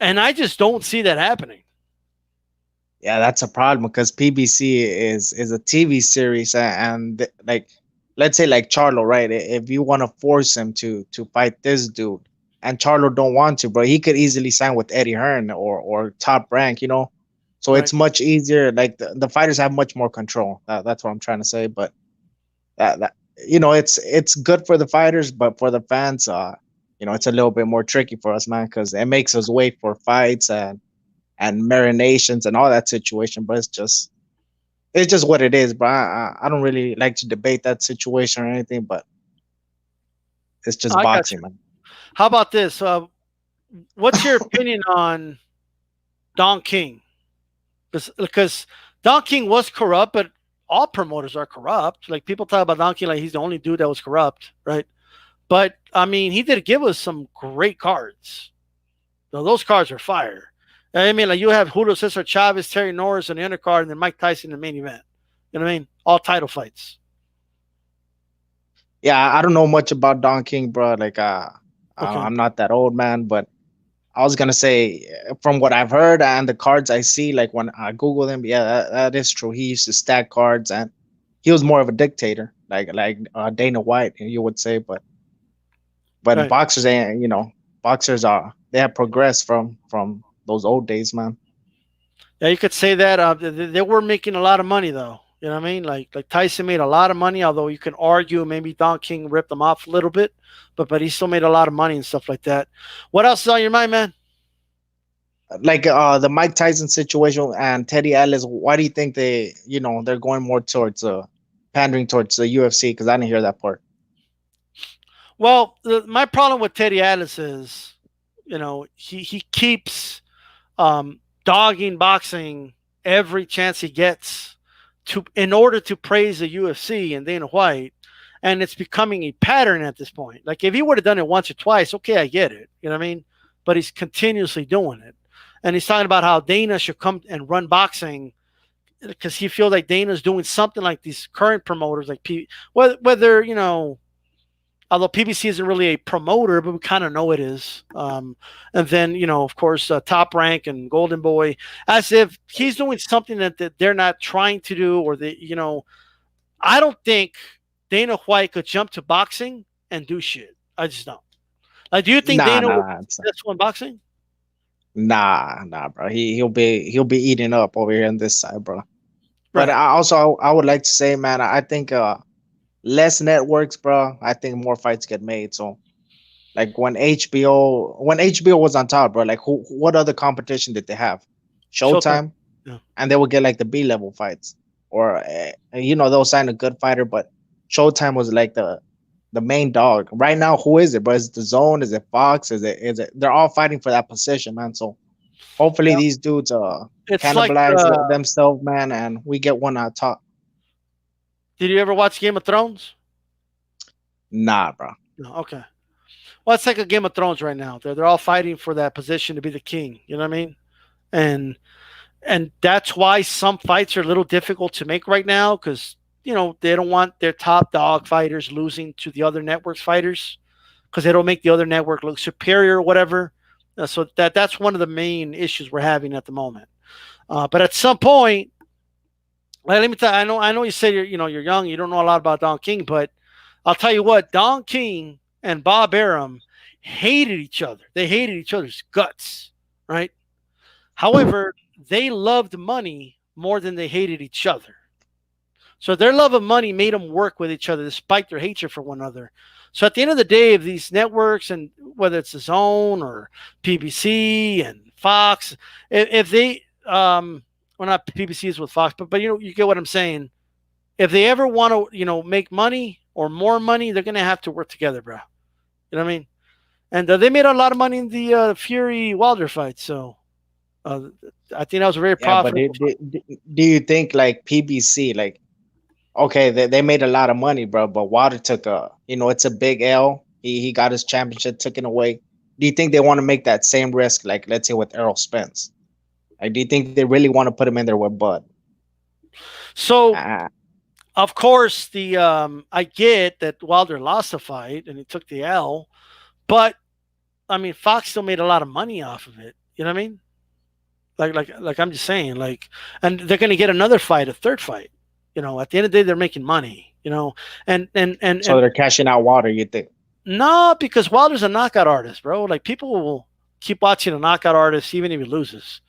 And I just don't see that happening. Yeah, that's a problem because PBC is a TV series and like let's say like Charlo, right? If you want to force him to fight this dude and Charlo don't want to, bro, he could easily sign with Eddie Hearn or Top Rank, you know. So Right. it's much easier. Like the fighters have much more control. That's what I'm trying to say. But that it's good for the fighters, but for the fans, it's a little bit more tricky for us, man, because it makes us wait for fights and marinations and all that situation. But it's just what it is, bro. I don't really like to debate that situation or anything, but it's just I got you. boxing, man. How about this? What's your opinion on Don King? Because Don King was corrupt, but all promoters are corrupt. Like people talk about Don King like he's the only dude that was corrupt, right? But I mean, he did give us some great cards. So those cards are fire. I mean, like you have Julio Cesar Chavez, Terry Norris in the undercard, and then Mike Tyson in the main event. You know what I mean? All title fights. Yeah, I don't know much about Don King, bro. Like, Okay. I'm not that old, man. But I was gonna say, from what I've heard and the cards I see, like when I Google him, yeah, that is true. He used to stack cards, and he was more of a dictator, like Dana White, you would say. But Right. boxers ain't, boxers are they have progressed from those old days, man. Yeah, you could say that. They were making a lot of money though. You know what I mean? Like Tyson made a lot of money, although you can argue maybe Don King ripped them off a little bit, but he still made a lot of money and stuff like that. What else is on your mind, man? Like the Mike Tyson situation and Teddy Atlas. Why do you think they're going more towards pandering towards the UFC? Because I didn't hear that part. Well, my problem with Teddy Atlas is, he keeps dogging boxing every chance he gets to in order to praise the UFC and Dana White, and it's becoming a pattern at this point. Like if he would have done it once or twice, okay, I get it. You know what I mean? But he's continuously doing it, and he's talking about how Dana should come and run boxing because he feels like Dana's doing something like these current promoters, like whether although PBC isn't really a promoter, but we kind of know it is. And then, of course, Top Rank and Golden Boy, as if he's doing something that they're not trying to do, or I don't think Dana White could jump to boxing and do shit. I just don't. Like, do you think Nah, Dana would nah, be successful in boxing? nah, bro. He'll be eating up over here on this side, bro. But Right. I would like to say, man, I think less networks, bro. I think more fights get made. So like when HBO was on top, bro, like what other competition did they have? Showtime. Showtime, Yeah. and they would get like the B level fights, or they'll sign a good fighter, but Showtime was like the main dog. Right now, who is it, bro? Is it the Zone? Is it Fox? Is it? They're all fighting for that position, man. So hopefully Yeah. these dudes It's like, cannibalize themselves, man, and we get one on top. did you ever watch Game of Thrones? Nah, bro. No. Okay. Well, it's like a Game of Thrones right now. They're all fighting for that position to be the king. You know what I mean? And that's why some fights are a little difficult to make right now because they don't want their top dog fighters losing to the other networks fighters because it'll make the other network look superior or whatever. So that's one of the main issues we're having at the moment. But at some point, like, let me tell you, I know you say you're young, you don't know a lot about Don King, but I'll tell you what, Don King and Bob Arum hated each other. They hated each other's guts, right? However, they loved money more than they hated each other. So their love of money made them work with each other despite their hatred for one another. So at the end of the day, of these networks, and whether it's the Zone or PBC and Fox, if they, well, not PBC is with Fox, but you get what I'm saying. If they ever want to, make money or more money, they're gonna have to work together, bro. You know what I mean? And they made a lot of money in the Fury Wilder fight, so uh, I think that was a very Yeah, but profitable. do you think like PBC, like, okay, they made a lot of money, bro, but Wilder took it's a big L. He got his championship taken away. Do you think they want to make that same risk, like let's say with Errol Spence? Like, do you think they really want to put him in there with Bud? So Ah, of course I get that Wilder lost the fight and he took the L, but I mean Fox still made a lot of money off of it. You know what I mean? Like I'm just saying, like, and they're gonna get another fight, a third fight. At the end of the day, they're making money. so And they're cashing out Wilder, you think? no, because Wilder's a knockout artist, bro. Like people will keep watching a knockout artist even if he loses.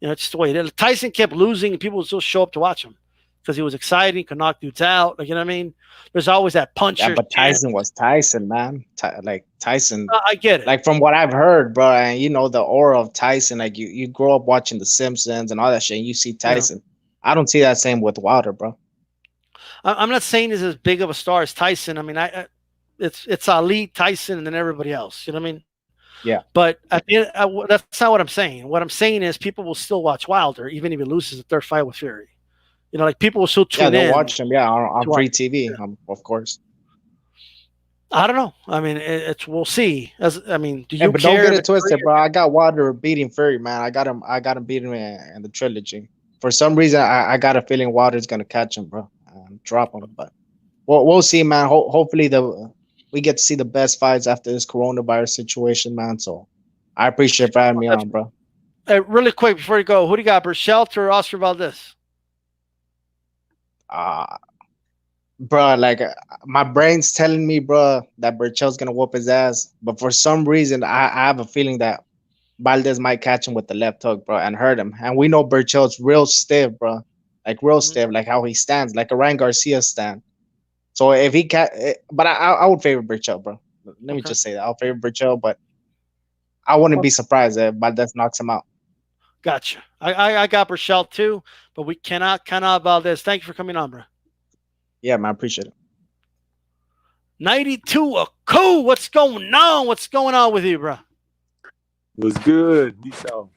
It's just the way it is. Tyson kept losing, and people would still show up to watch him because he was exciting, could knock dudes out. Like, you know what I mean? There's always that Yeah, puncher but champ. Tyson was Tyson, man. Like Tyson, I get it. like from what I've heard, bro, and you know the aura of Tyson. Like you grow up watching The Simpsons and all that shit, and you see Yeah. Tyson. I don't see that same with Wilder, bro. I'm not saying he's as big of a star as Tyson. I mean, it's Ali, Tyson, and then everybody else. You know what I mean? Yeah, But at the end, that's not what I'm saying. What I'm saying is people will still watch Wilder even if he loses the third fight with Fury. Like people will still yeah, tune they'll in watch him. Yeah, on to watch. free TV, of course. I don't know. I mean, it's we'll see. As I mean, do Yeah, you but don't care get it that Fury? twisted, bro. I got Wilder beating Fury, man. I got him beating in the trilogy. For some reason, I got a feeling Wilder's gonna catch him, bro, and drop him. But we'll see, man. Hopefully, we get to see the best fights after this coronavirus situation, man. So I appreciate for having me on, bro. Really quick before you go, who do you got? Berchelt or Oscar Valdez? Uh bro, like my brain's telling me, bro, that Burchell's gonna whoop his ass. But for some reason, I have a feeling that Valdez might catch him with the left hook, bro, and hurt him. And we know Burchell's real stiff, bro. Like real Mhm. stiff, like how he stands, like a Ryan Garcia stand. So if he can, but I would favor Burchell, bro. Let me Okay, just say that I'll favor Burchell, but I wouldn't be surprised if Valdez knocks him out. gotcha. I got Berchelt too, but we cannot count out Valdez. Thank you for coming on, bro. Yeah, man, I appreciate it. 92 a coup. What's going on? What's going on with you, bro? Was good. Nisha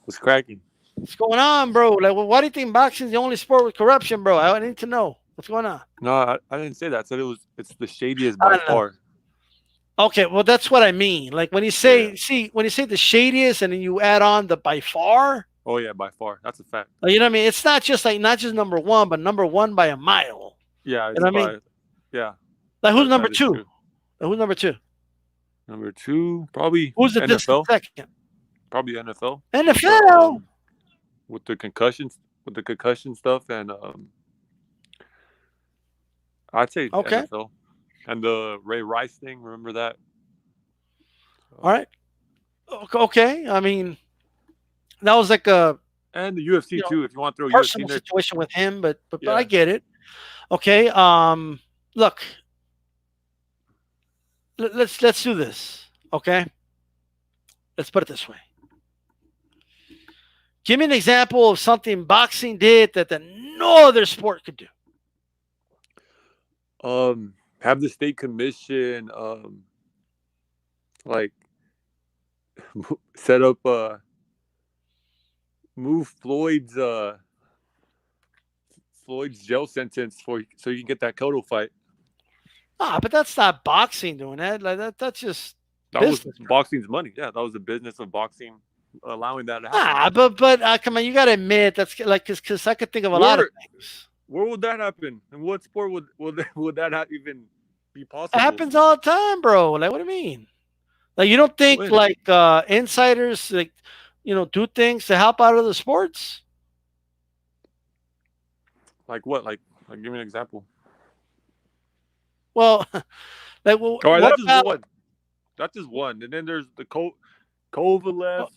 was cracking. What's going on, bro? Like, why do you think boxing is the only sport with corruption, bro? I need to know what's going on. No, I didn't say that. I said it's the shadiest I by don't know. far. Okay, well, that's what I mean. Like when you say, when you say the shadiest, and then you add on the by far. Oh yeah, by far. That's a fact. You know what I mean? It's not just number one, but number one by a mile. Yeah, You it's know what I by mean? yeah. Like who's number That is two? true. Who's number two? Number two, probably Who's the distant NFL. second? Probably NFL. NFL. With the concussion stuff, and I'd say Okay. NFL. And the Ray Rice thing, remember that? All right. Okay. I mean, that was like a And the UFC you know too. If you want to throw UFC personal in there, situation with him, but yeah. I get it. Okay. Look, let's do this. Okay. Let's put it this way. Give me an example of something boxing did that no other sport could do. Have the state commission like set up move Floyd's jail sentence so you can get that Cotto fight. But that's not boxing doing that. Like that's just That business. was boxing's money. Yeah, that was the business of boxing allowing that to happen. But come on, you got to admit that's like because I could think of a lot of things. Where would that happen? And what sport would that not even be possible? It happens all the time, bro. Like, what do you mean? Like, you don't think When? like insiders like do things to help out other sports? Like what? Like give me an example. Well, like well, All right, what that's about, just one. That's just one. And then there's the Kovalev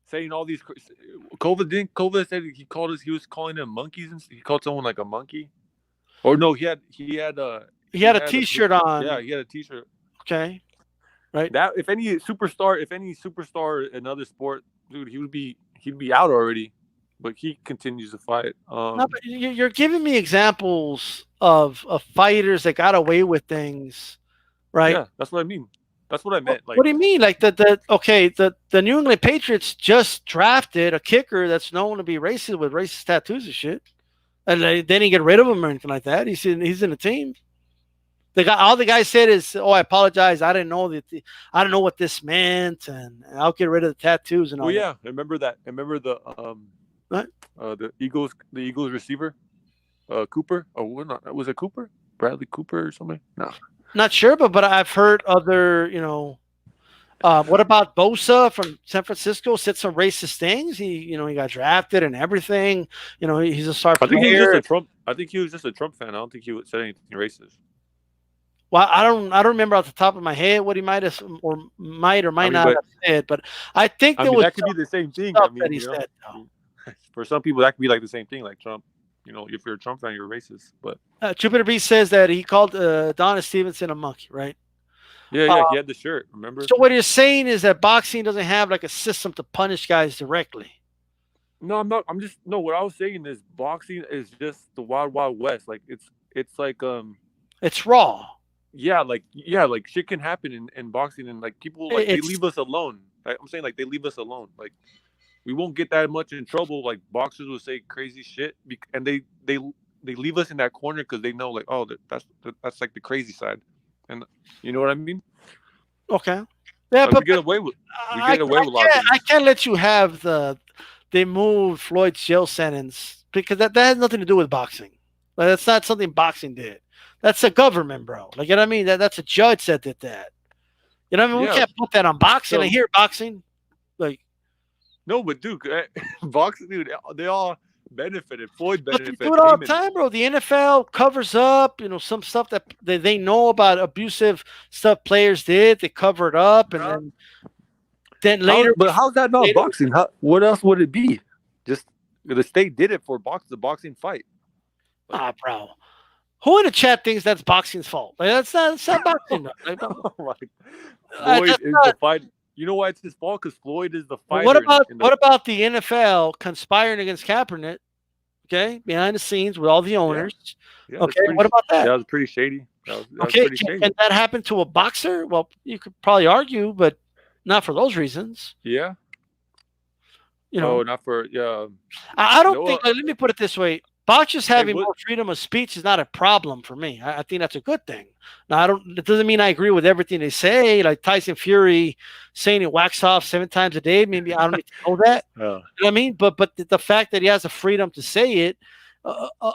saying all these. Kovalev said he was calling them monkeys, and he called someone like a monkey. Or no, he had a T-shirt on. Yeah, he had a T-shirt. Okay, right. That if any superstar in another sport, dude, he'd be out already. But he continues to fight. No, but you're giving me examples of fighters that got away with things, right? Yeah, that's what I mean. That's what I meant. Like, what do you mean? Like the New England Patriots just drafted a kicker that's known to be racist with racist tattoos and shit, and they didn't get rid of him or anything like that. He's in the team. All the guy said is, "Oh, I apologize. I didn't know I don't know what this meant, and I'll get rid of the tattoos and all." Well, yeah, I remember that. I remember the Eagles receiver, Cooper. Oh, was it Cooper? Bradley Cooper or something? No, not sure, but I've heard other. What about Bosa from San Francisco? Said some racist things. He got drafted and everything. He's a star player. I think he was just a Trump fan. I don't think he said anything racist. Well, I don't remember off the top of my head what he might have or I might mean, not but have said, but I think I there mean was that could some be the same thing. I stuff that mean, he said though. for some people that could be like the same thing, like Trump. If you're a Trump fan, you're racist. But Jupiter B says that he called Donna Stevenson a monkey, right? yeah, Uh, yeah, he had the shirt. Remember? so what you're saying is that boxing doesn't have like a system to punish guys directly. No, I'm not. I'm just no. What I was saying is boxing is just the wild, wild west. Like it's like It's raw. yeah, like shit can happen in boxing, and like people like they It's leave us alone. I'm saying like they leave us alone. Like we won't get that much in trouble. Like boxers will say crazy shit, and they leave us in that corner because they know like oh that's like the crazy side, and you know what I mean. okay. Yeah, Like but we get away with a lot of I things. can't let you have they moved Floyd's jail sentence because that has nothing to do with boxing. Like that's not something boxing did. That's the government, bro. Like you know what I mean? That's a judge that did that. You know what I mean? We Yeah. can't put that on boxing. I So hear boxing. Like no, but dude, boxing, dude, they all benefited. Floyd but they do benefited. it all the Heyman. time, bro. The NFL covers up, some stuff that they know about abusive stuff players did. They cover it up, and then later, How's that not later, boxing? What else would it be? Just the state did it for the boxing fight. Like, bro. Who in the chat thinks that's boxing's fault? Like that's not boxing. Like, oh my, that's Floyd is not, the fight. You know why it's his fault? Because Floyd is the what fighter about in the what about the NFL conspiring against Kaepernick? Okay, behind the scenes with all the yeah owners. yeah. Okay, what about That that? was pretty shady. That was Okay, pretty shady. can that happen to a boxer? Well, you could probably argue, but not for those reasons. Yeah. You know, Oh, not for yeah. I don't Noah. think. Let me put it this way: boxers Hey, having what? more freedom of speech is not a problem for me. I think that's a good thing. Now, I don't. It doesn't mean I agree with everything they say. Like Tyson Fury saying he whacks off 7 times a day. Maybe I don't need to know that. Oh, You know what I mean? But the fact that he has the freedom to say it.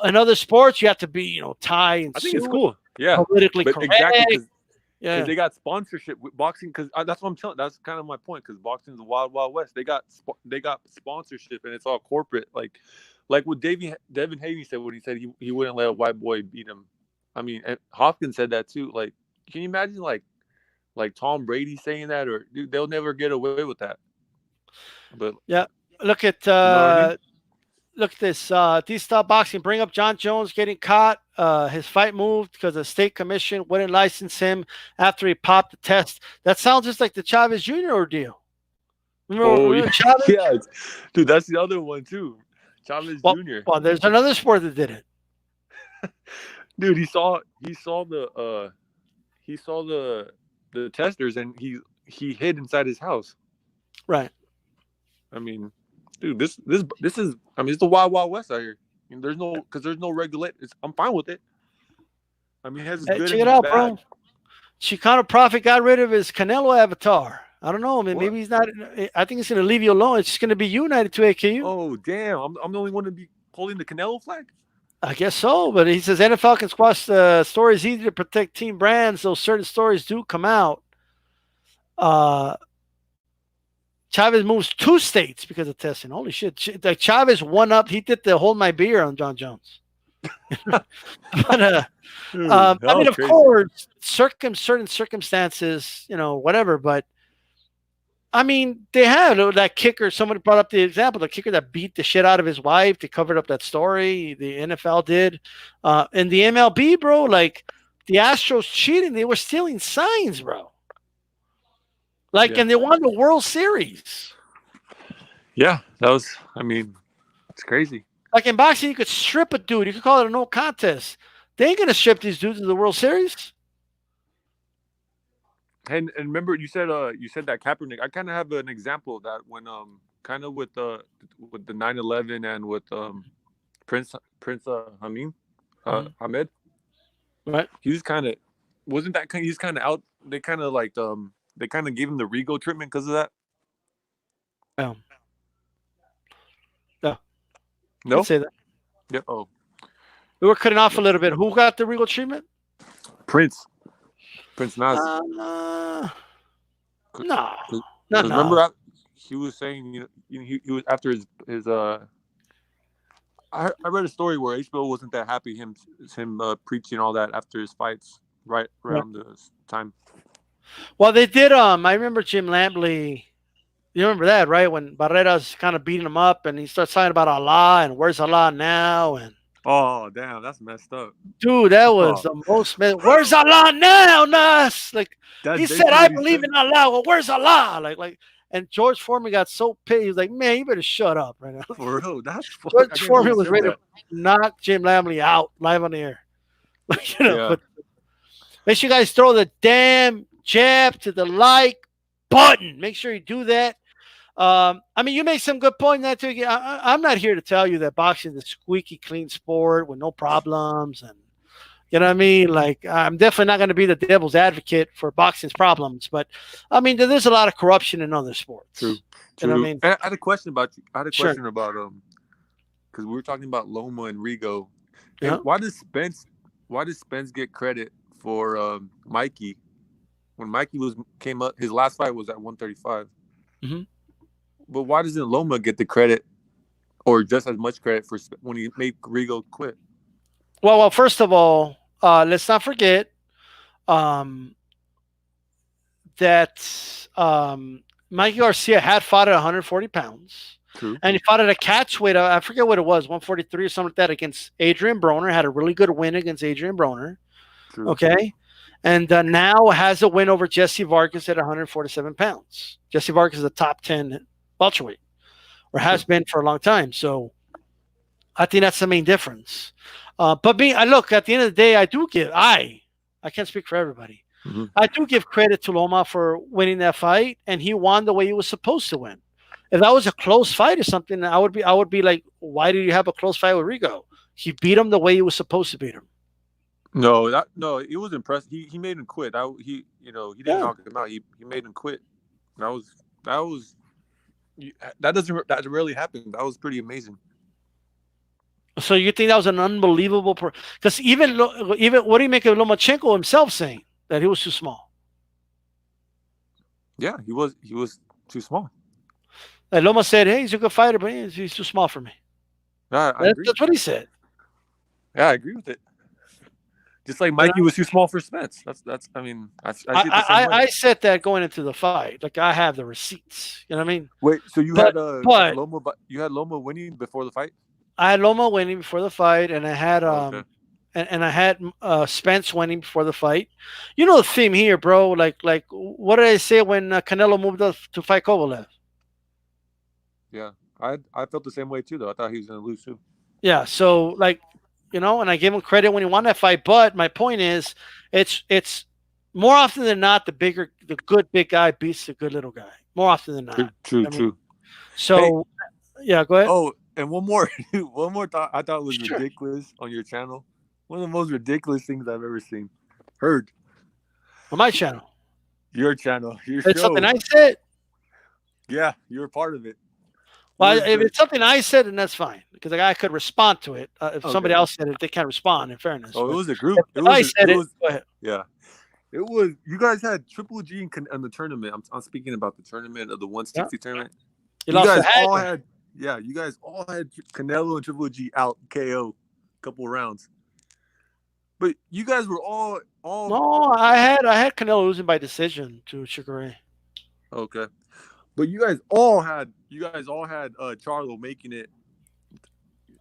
In other sports, you have to be, tie and I think it's suit, cool. Yeah, politically but correct. exactly because Yeah, they got sponsorship with boxing. Because that's what I'm telling. That's kind of my point. Because boxing is the wild, wild west. They got sponsorship, and it's all corporate. Like what Devin Haney said when he said he wouldn't let a white boy beat him. I mean, and Hopkins said that too. Like, can you imagine like Tom Brady saying that, or dude, they'll never get away with that. But yeah. Look at you know what I mean? look at this. D-Stop Boxing bring up John Jones getting caught. His fight moved because the state commission wouldn't license him after he popped the test. That sounds just like the Chavez Jr. ordeal. Oh Remember yeah, Chavez? yeah, dude. That's the other one too. Chavez Well, Jr. well, there's another sport that did it. Dude, he saw the testers and he hid inside his house. Right. I mean, dude, this is I mean it's the wild wild west out here. I mean, there's no regulate. I'm fine with it. I mean, it has its Hey, good check and it its out, bad. bro. Chicano Prophet got rid of his Canelo avatar. I don't know. What? Maybe he's not. I think it's going to leave you alone. It's just going to be united to AKU. Oh damn! I'm the only one to be holding the Canelo flag. I guess so, but he says NFL can squash the stories easy to protect team brands, though certain stories do come out. Chavez moves 2 states because of testing. Holy shit! Like Chavez won up. He did the hold my beer on John Jones. But Dude, I that mean, was of crazy. course, certain circumstances, whatever. But I mean, they had that kicker. Somebody brought up the example, the kicker that beat the shit out of his wife. They covered up that story. The NFL did. And the MLB, bro, like the Astros cheating. They were stealing signs, bro. Like, Yeah. and they won the World Series. Yeah, that was. I mean, it's crazy. Like in boxing, you could strip a dude. You could call it a no contest. They ain't gonna strip these dudes in the World Series. And remember, you said that Kaepernick. I kind of have an example of that when kind of with the 9/11 and with Prince Ahmed. Right. He was kind of wasn't that kind. He's kind of out. They kind of like they kind of gave him the Rego treatment because of that. Yeah. Yeah. No. I'd say that. Yeah. Oh, We were cutting off a little bit. Who got the Regal treatment? Prince Nas. No. No. Remember, he was saying he was after his I read a story where HBO wasn't that happy him preaching all that after his fights. right Yeah. around the time. Well, they did. I remember Jim Lampley. You remember that, right? When Barrera's kind of beating him up, and he starts talking about Allah and where's Allah now, and Oh damn, that's messed up. dude, that was Oh, the most. Where's Allah now, Nas? Like that's he said, basically I what he believe said. in Allah. Well, where's Allah? And George Foreman got so pissed. He was like, man, you better shut up right now. For real, that's fuck. I George can't believe Foreman he was said ready to that. knock Jim Lampley out live on the air. Yeah. But make sure you guys throw the damn jab to the like button. Make sure you do that. I mean, you make some good point in that too. I'm not here to tell you that boxing is a squeaky clean sport with no problems, and you know what I mean. Like, I'm definitely not going to be the devil's advocate for boxing's problems, but I mean, there's a lot of corruption in other sports. True. You know what I True. mean? I had a question about you. I had a Sure. question about because we were talking about Loma and Rigo. And Yeah. why does Spence get credit for Mikey when Mikey came up? His last fight was at 135. Mhm. But why doesn't Loma get the credit or just as much credit for when he made Rigo quit? Well, first of all, let's not forget um, that Mikey Garcia had fought at 140 pounds. True. And he fought at a catch weight. I forget what it was, 143 or something like that, against Adrian Broner. Had a really good win against Adrian Broner. True. Okay. And now has a win over Jesse Vargas at 147 pounds. Jesse Vargas is a top 10 welterweight, or has been for a long time. So I think that's the main difference. But I look, at the end of the day, I can't speak for everybody. Mhm. I do give credit to Loma for winning that fight, and he won the way he was supposed to win. If that was a close fight or something, I would be like, why did you have a close fight with Rigo? He beat him the way he was supposed to beat him. No, it was impressive. He made him quit. He didn't knock him out. He made him quit. That rarely happened. That was pretty amazing. So you think that was an unbelievable? Because even what do you make of Lomachenko himself saying that he was too small? Yeah, he was too small. Like Loma said, hey, he's a good fighter, but he's too small for me. Yeah, I agree. That's what he said. Yeah, I agree with it. Just like Mikey was too small for Spence. That's. I mean, I see it the same way. I said that going into the fight. Like, I have the receipts. You know what I mean? Wait, so you But- had but- Loma, but you had Loma winning before the fight? I had Loma winning before the fight, and I had Okay. and I had Spence winning before the fight. You know the theme here, bro. Like what did I say when Canelo moved up to fight Kovalev? Yeah, I felt the same way too, though. I thought he was going to lose too. Yeah. So like, and I gave him credit when he won that fight. But my point is, it's more often than not the good big guy beats the good little guy. More often than not. True. I mean, So yeah, go ahead. Oh, and one more thought I thought was Sure. ridiculous on your channel. One of the most ridiculous things I've ever seen. Heard. On my channel, Your channel. Your it's show. something I said. Yeah, you were part of it. Well, Was if the- it's something I said, then that's fine because I could respond to it. If somebody Okay. else said it, they can't respond. In fairness, Oh, it But was a group. if I said it. Go ahead. Yeah. It was. You guys had Triple G in the tournament. I'm speaking about the tournament of the 160 tournament. You lost guys the head. all had. Yeah, you guys all had Canelo and Triple G out KO, couple rounds. But you guys were all. No, I had Canelo losing by decision to Sugar. Okay. But you guys all had Charlo making it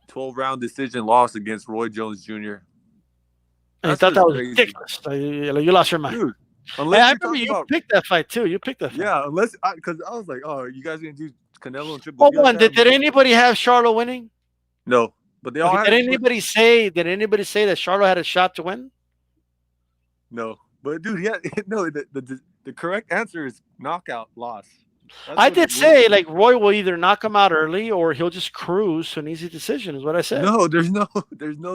12-round decision loss against Roy Jones Jr. And I That's thought that was crazy. ridiculous. You lost your mind. Dude, Hey, unless I you're remember talking you about picked that fight too. You picked that fight. yeah, because I was like, oh, you guys gonna do Canelo and Triple Well, G? like one, that? did anybody have Charlo winning? No, but they all Okay, had. did anybody say that Charlo had a shot to win? No, but dude, yeah, no. The correct answer is knockout loss. That's I what did it was. say like Roy will either knock him out early or he'll just cruise to an easy decision. Is what I said. No, there's no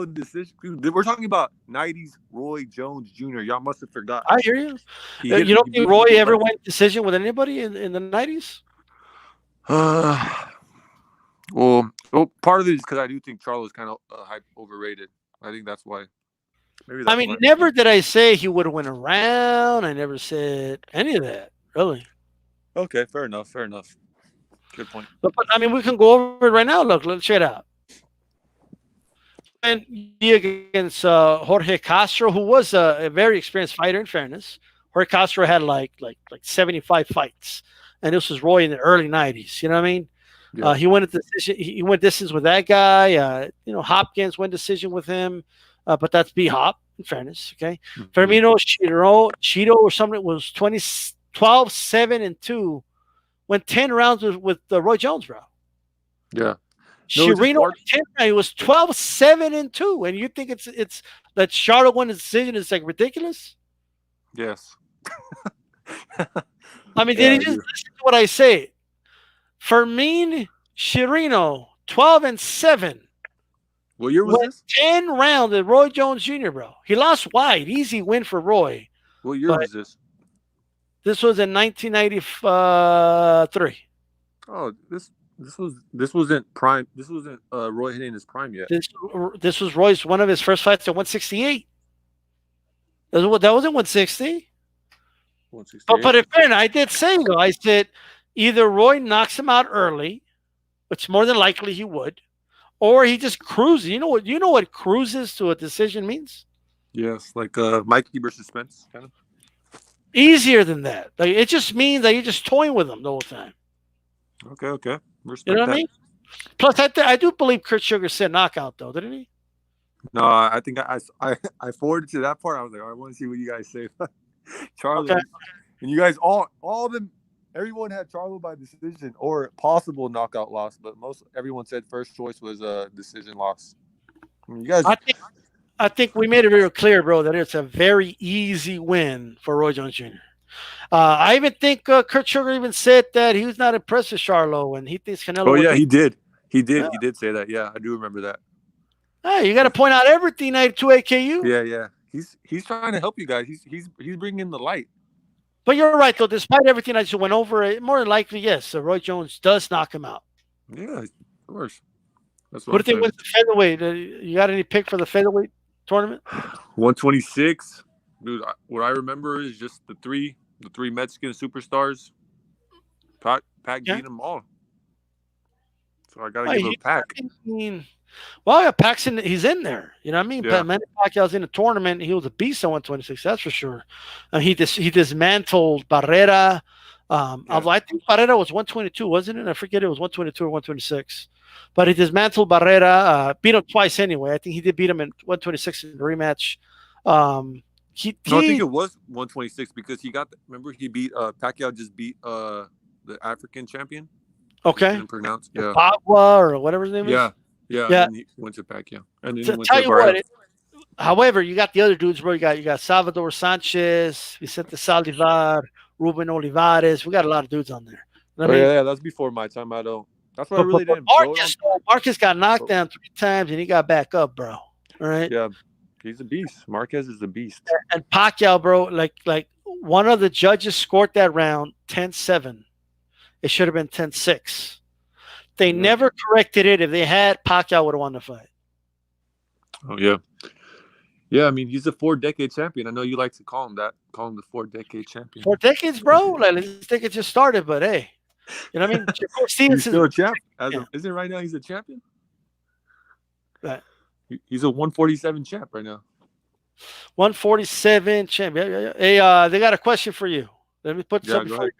decision. Dude, we're talking about '90s Roy Jones Jr. Y'all must have forgot. I hear you. He hit- You don't he think beat- Roy ever went decision with anybody in the 90s? Well, part of it is because I do think Charlo's kind of overrated. I think that's why. Maybe that's I mean, why. never did I say he would have went around. I never said any of that, really. Okay, fair enough. Good point. But I mean, we can go over it right now. Look, let's check it out. against Jorge Castro, who was a very experienced fighter. In fairness, Jorge Castro had like 75 fights, and this was Roy in the early '90s. You know what I mean? Yeah. He went at decision. He went distance with that guy. Hopkins went decision with him, but that's B Hop. In fairness, okay. Mhm. Firmino Cheeto or something was 12, 7, and 2. Went 10 rounds with Roy Jones, bro. Yeah. No, just Chirino, it was 12, 7, and 2. And you think it's that Charlotte won the decision is like ridiculous? Yes. I mean, Yeah, did he just listen to what I say? Fermin Chirino, 12 and 7. What year was Went this? 10 rounds at Roy Jones Jr., bro. He lost wide. Easy win for Roy. What year But was this? this was in 1993. Oh, this wasn't prime. This wasn't Roy hitting his prime yet. This was Roy's one of his first fights at 168. That wasn't 160. 168. But in fairness, I did say though, I said either Roy knocks him out early, which more than likely he would, or he just cruises. You know what cruises to a decision means? Yes, like Mikey versus Spence, kind of. Easier than that. Like it just means that you're just toying with him the whole time. Okay. Respect You know what that. I mean? Plus, I do believe Kurt Sugar said knockout though, didn't he? No, I think I forwarded to that part. I was like, I want to see what you guys say. Charlo, Okay. and you guys all of them, everyone had Charlo by decision or possible knockout loss, but everyone said first choice was a decision loss. I mean, you guys, I think we made it very clear, bro, that it's a very easy win for Roy Jones Jr. I even think Kurt Sugar even said that he was not impressed with Charlo, and he thinks Canelo. oh yeah, he did. He Yeah. did say that. Yeah, I do remember that. Hey, you got to point out everything at 2AKU. Yeah. He's trying to help you guys. He's bringing in the light. But you're right, though. Despite everything I just went over, more than likely, yes, Roy Jones does knock him out. Yeah, of course. That's What do you think with the featherweight? You got any pick for the featherweight tournament? 126, dude. What I remember is just the three Mexican superstars. Pac beat them all. So I gotta give him Pac. Well, Pac's he's in there. You know what I mean? Yeah. Manny Pacquiao's in the tournament. He was a beast at 126, that's for sure. He dismantled Barrera. Although I think Barrera was 122, wasn't it? I forget it was 122 or 126. But he dismantled Barrera, beat him twice anyway. I think he did beat him in 126 in the rematch. I think it was 126 because remember he beat Pacquiao just beat the African champion. Okay. Didn't pronounce. Yeah. Pagua or whatever his name is. Yeah. Yeah. And he went to Pacquiao. And then So he went tell to you Barrera. what, however, you got the other dudes, bro. You got Salvador Sanchez, Vicente Saldivar, Ruben Olivares. We got a lot of dudes on there. You know what I mean? Yeah, that's before my time. That's why I really didn't. Marcus got knocked down 3 times and he got back up, bro. All right. Yeah, he's a beast. Marquez is a beast. And Pacquiao, bro, like one of the judges scored that round 10-7. It should have been 10-6. They never corrected it. If they had, Pacquiao would have won the fight. Oh yeah. Yeah, I mean he's a 4-decade champion. I know you like to call him that. Call him the 4-decade champion. 4 decades, bro. Like let's think it just started, but hey. You know what I mean? He's still a champ. Isn't it right now he's a champion? Right. He's a 147 champ right now. 147 champ. Yeah. Hey, they got a question for you. Let me put something before you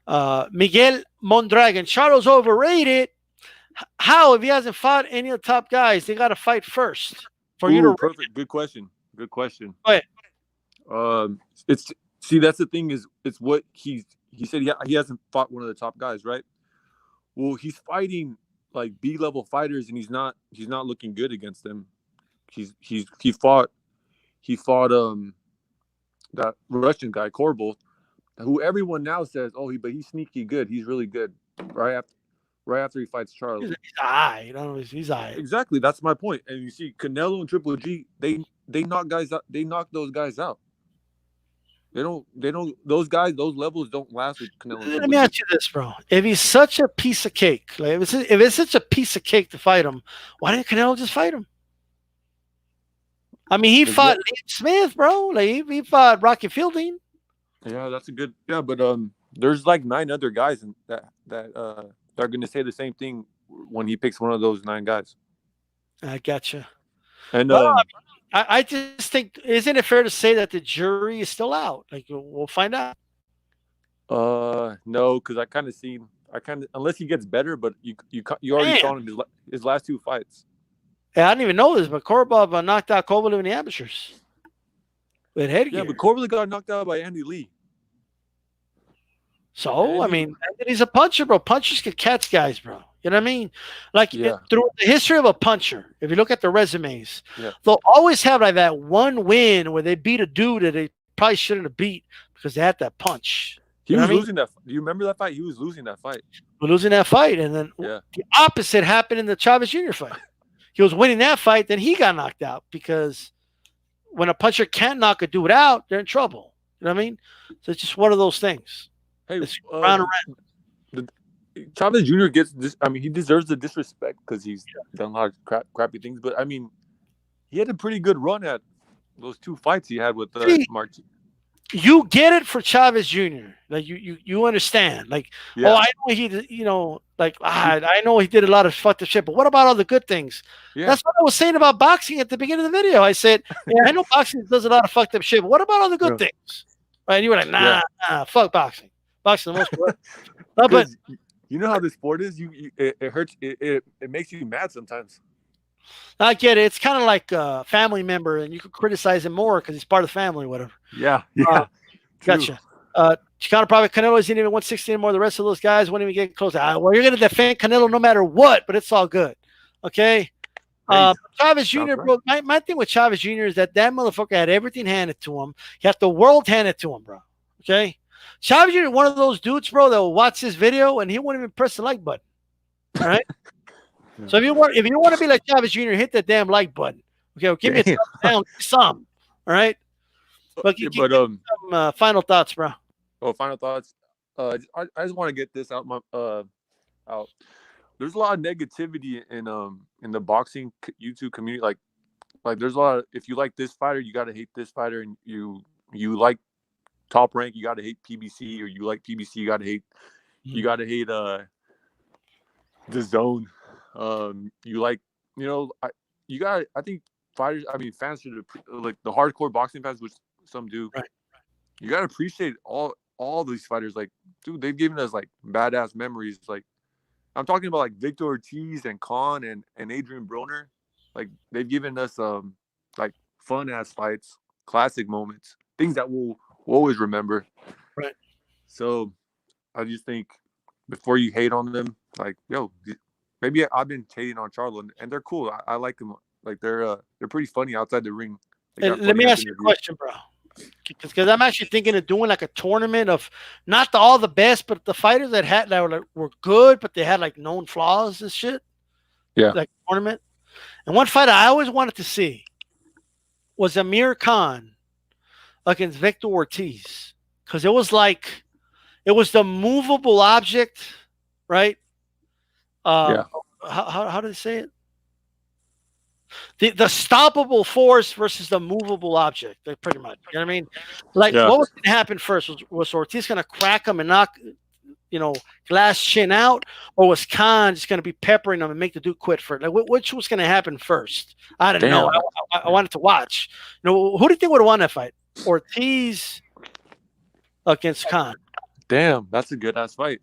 go. Miguel Mondragon. Charlo's overrated. How, if he hasn't fought any of the top guys, they got to fight first for you to. Perfect. Good question. Go ahead. That's the thing is it's what he said he hasn't fought one of the top guys, right? Well, he's fighting like B-level fighters and he's not looking good against them. He fought that Russian guy Korbel, who everyone now says, but he's sneaky good. He's really good. Right after he fights Charlo. He's high. He's high. Exactly. That's my point. And you see Canelo and Triple G, they knock guys out. They knock those guys out. They don't those levels don't last with Canelo. Let me ask you this, bro. If he's such a piece of cake, like if it's such a piece of cake to fight him, why didn't Canelo just fight him? I mean, he fought Liam Smith, bro. Like he fought Rocky Fielding. Yeah, that's a good. Yeah, but there's like 9 other guys that are going to say the same thing when he picks one of those 9 guys. I gotcha. And Well, I just think, isn't it fair to say that the jury is still out? Like we'll find out. no, because unless he gets better, but you already Man, saw him his last two fights. yeah, I didn't even know this, but Korobov knocked out Kovalev in the amateurs with Yeah, headgear. but Corbin got knocked out by Andy Lee. So, I Andy, mean, he's a puncher, bro. Punchers can catch guys, bro. You know what I mean? Like yeah, through the history of a puncher, if you look at the resumes, yeah. they'll always have like that one win where they beat a dude that they probably shouldn't have beat because they had that punch. He You know was what I mean? losing that. Do you remember that fight? He was losing that fight. We're losing that fight. And then Yeah, the opposite happened in the Chavez Jr. fight. He was winning that fight, then he got knocked out because when a puncher can't knock a dude out, they're in trouble. You know what I mean? So it's just one of those things. hey, It's round and round. Chavez Jr. gets this. I mean, he deserves the disrespect because he's done a lot of crappy things. But I mean, he had a pretty good run at those two fights he had with March. You get it for Chavez Jr. Like you understand. Like, Yeah. oh, I know I know he did a lot of fucked up shit, but what about all the good things? Yeah. That's what I was saying about boxing at the beginning of the video. I said, yeah, I know boxing does a lot of fucked up shit, but what about all the good things? Right? And you were like, nah, fuck boxing. Boxing the most correct. No, but you know how the sport is. It hurts. It makes you mad sometimes. I get it. It's kind of like a family member, and you could criticize him more because he's part of the family, or whatever. Yeah. Gotcha. Chicano probably Canelo isn't even 160 anymore. The rest of those guys won't even get close. Well, you're going to defend Canelo no matter what, but it's all good. Okay. Chavez Jr., bro. My thing with Chavez Jr. is that motherfucker had everything handed to him. He had the world handed to him, bro. Okay. Chavez Jr. one of those dudes, bro, that will watch this video and he won't even press the like button. All right. So if you want to be like Chavez Jr., hit that damn like button. Okay, well, give me a thumbs down, some. All right. But some final thoughts, bro. Oh, final thoughts. I just want to get this out. Out. There's a lot of negativity in the boxing YouTube community. Like there's a lot of, if you like this fighter, you gotta hate this fighter, and you like Top Rank, you gotta hate PBC, or you like PBC, you gotta hate the Zone. You like, I think fighters, I mean fans should, like the hardcore boxing fans, which some do. Right. You gotta appreciate all these fighters. Like, dude, they've given us like badass memories. Like, I'm talking about like Victor Ortiz and Khan and Adrian Broner. Like, they've given us like fun ass fights, classic moments, things that we'll always remember. Right. So I just think before you hate on them, like, yo, maybe I've been hating on Charlo, and they're cool. I like them. Like, they're pretty funny outside the ring. Let me ask you a question, bro. Because I'm actually thinking of doing like a tournament of not all the best, but the fighters that were good, but they had like known flaws and shit. Yeah. Like tournament. And one fight I always wanted to see was Amir Khan against Victor Ortiz. Because it was the movable object, right? Yeah. How do they say it? The stoppable force versus the movable object, like, pretty much. You know what I mean? Like, what was going to happen first? Was Ortiz going to crack him and knock, glass chin out, or was Khan just going to be peppering him and make the dude quit for it? Like, which was going to happen first? I don't know. I wanted to watch. Who do you think would have won that fight? Ortiz against Khan. Damn, that's a good ass fight.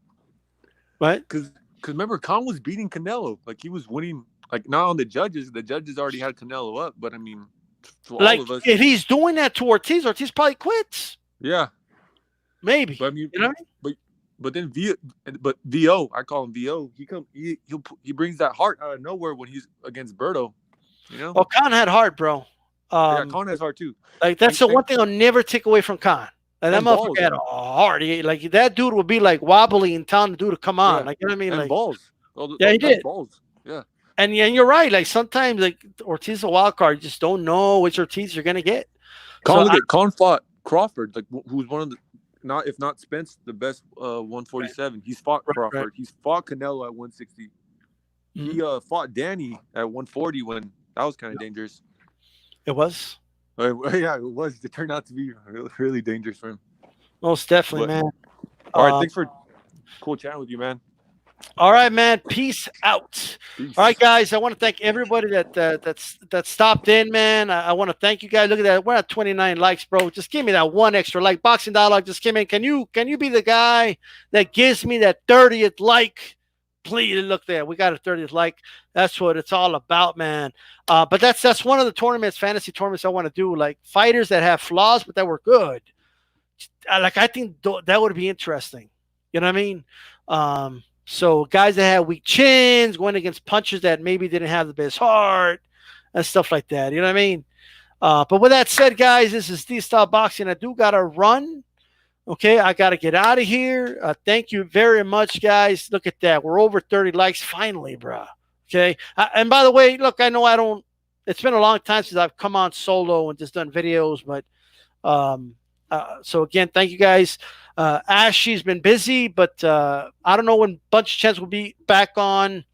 Right? Because remember, Khan was beating Canelo. Like, he was winning. Like, not on the judges. The judges already had Canelo up. But I mean, for all of us, if he's doing that to Ortiz probably quits. Yeah, maybe. But I mean, you know what I mean? But then VO, I call him VO. He brings that heart out of nowhere when he's against Berto. Well, Khan had heart, bro. Yeah, Khan has heart too. Like, that's the one thing I'll never take away from Khan. Like, that motherfucker had a heart. Like, that dude would be like wobbly and telling the dude to come on. Like, you know what I mean? And like balls. He did. Balls. Yeah. And you're right. Like, sometimes, like, Ortiz is a wild card. You just don't know which Ortiz you're gonna get. Khan fought Crawford, like, who's one of the, if not Spence, the best 147. Right. He's fought Crawford. Right. He's fought Canelo at 160. Mm-hmm. He fought Danny at 140 when that was kind of dangerous. It was. Yeah, it was. It turned out to be really, really dangerous for him. Most definitely, man. All right, thanks for cool chatting with you, man. All right, man. Peace out. Peace. All right, guys. I want to thank everybody that stopped in, man. I want to thank you guys. Look at that. We're at 29 likes, bro. Just give me that one extra like. Boxing Dialogue just came in. Can you be the guy that gives me that 30th like? Please look there. We got a 30th like. That's what it's all about, man. But that's one of the tournaments, fantasy tournaments I want to do. Like fighters that have flaws but that were good. Like I think that would be interesting. You know what I mean? So guys that had weak chins going against punches that maybe didn't have the best heart and stuff like that. You know what I mean? But with that said, guys, this is D Style Boxing. I do gotta run. Okay, I gotta get out of here. Thank you very much, guys. Look at that. We're over 30 likes finally, bro. Okay. And by the way, look, I know I don't. It's been a long time since I've come on solo and just done videos, but um, so again, thank you guys. Ashley's been busy, but I don't know when Bunch of Chance will be back on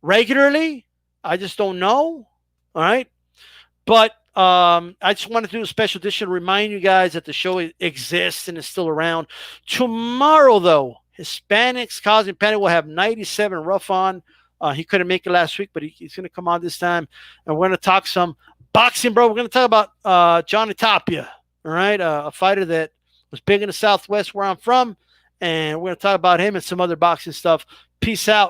regularly. I just don't know. All right. But I just want to do a special edition to remind you guys that the show exists and is still around. Tomorrow, though, Hispanics Causing Panic will have 97 Rough on. He couldn't make it last week, but he's going to come on this time. And we're going to talk some boxing, bro. We're going to talk about Johnny Tapia, all right? A fighter that was big in the Southwest where I'm from. And we're going to talk about him and some other boxing stuff. Peace out.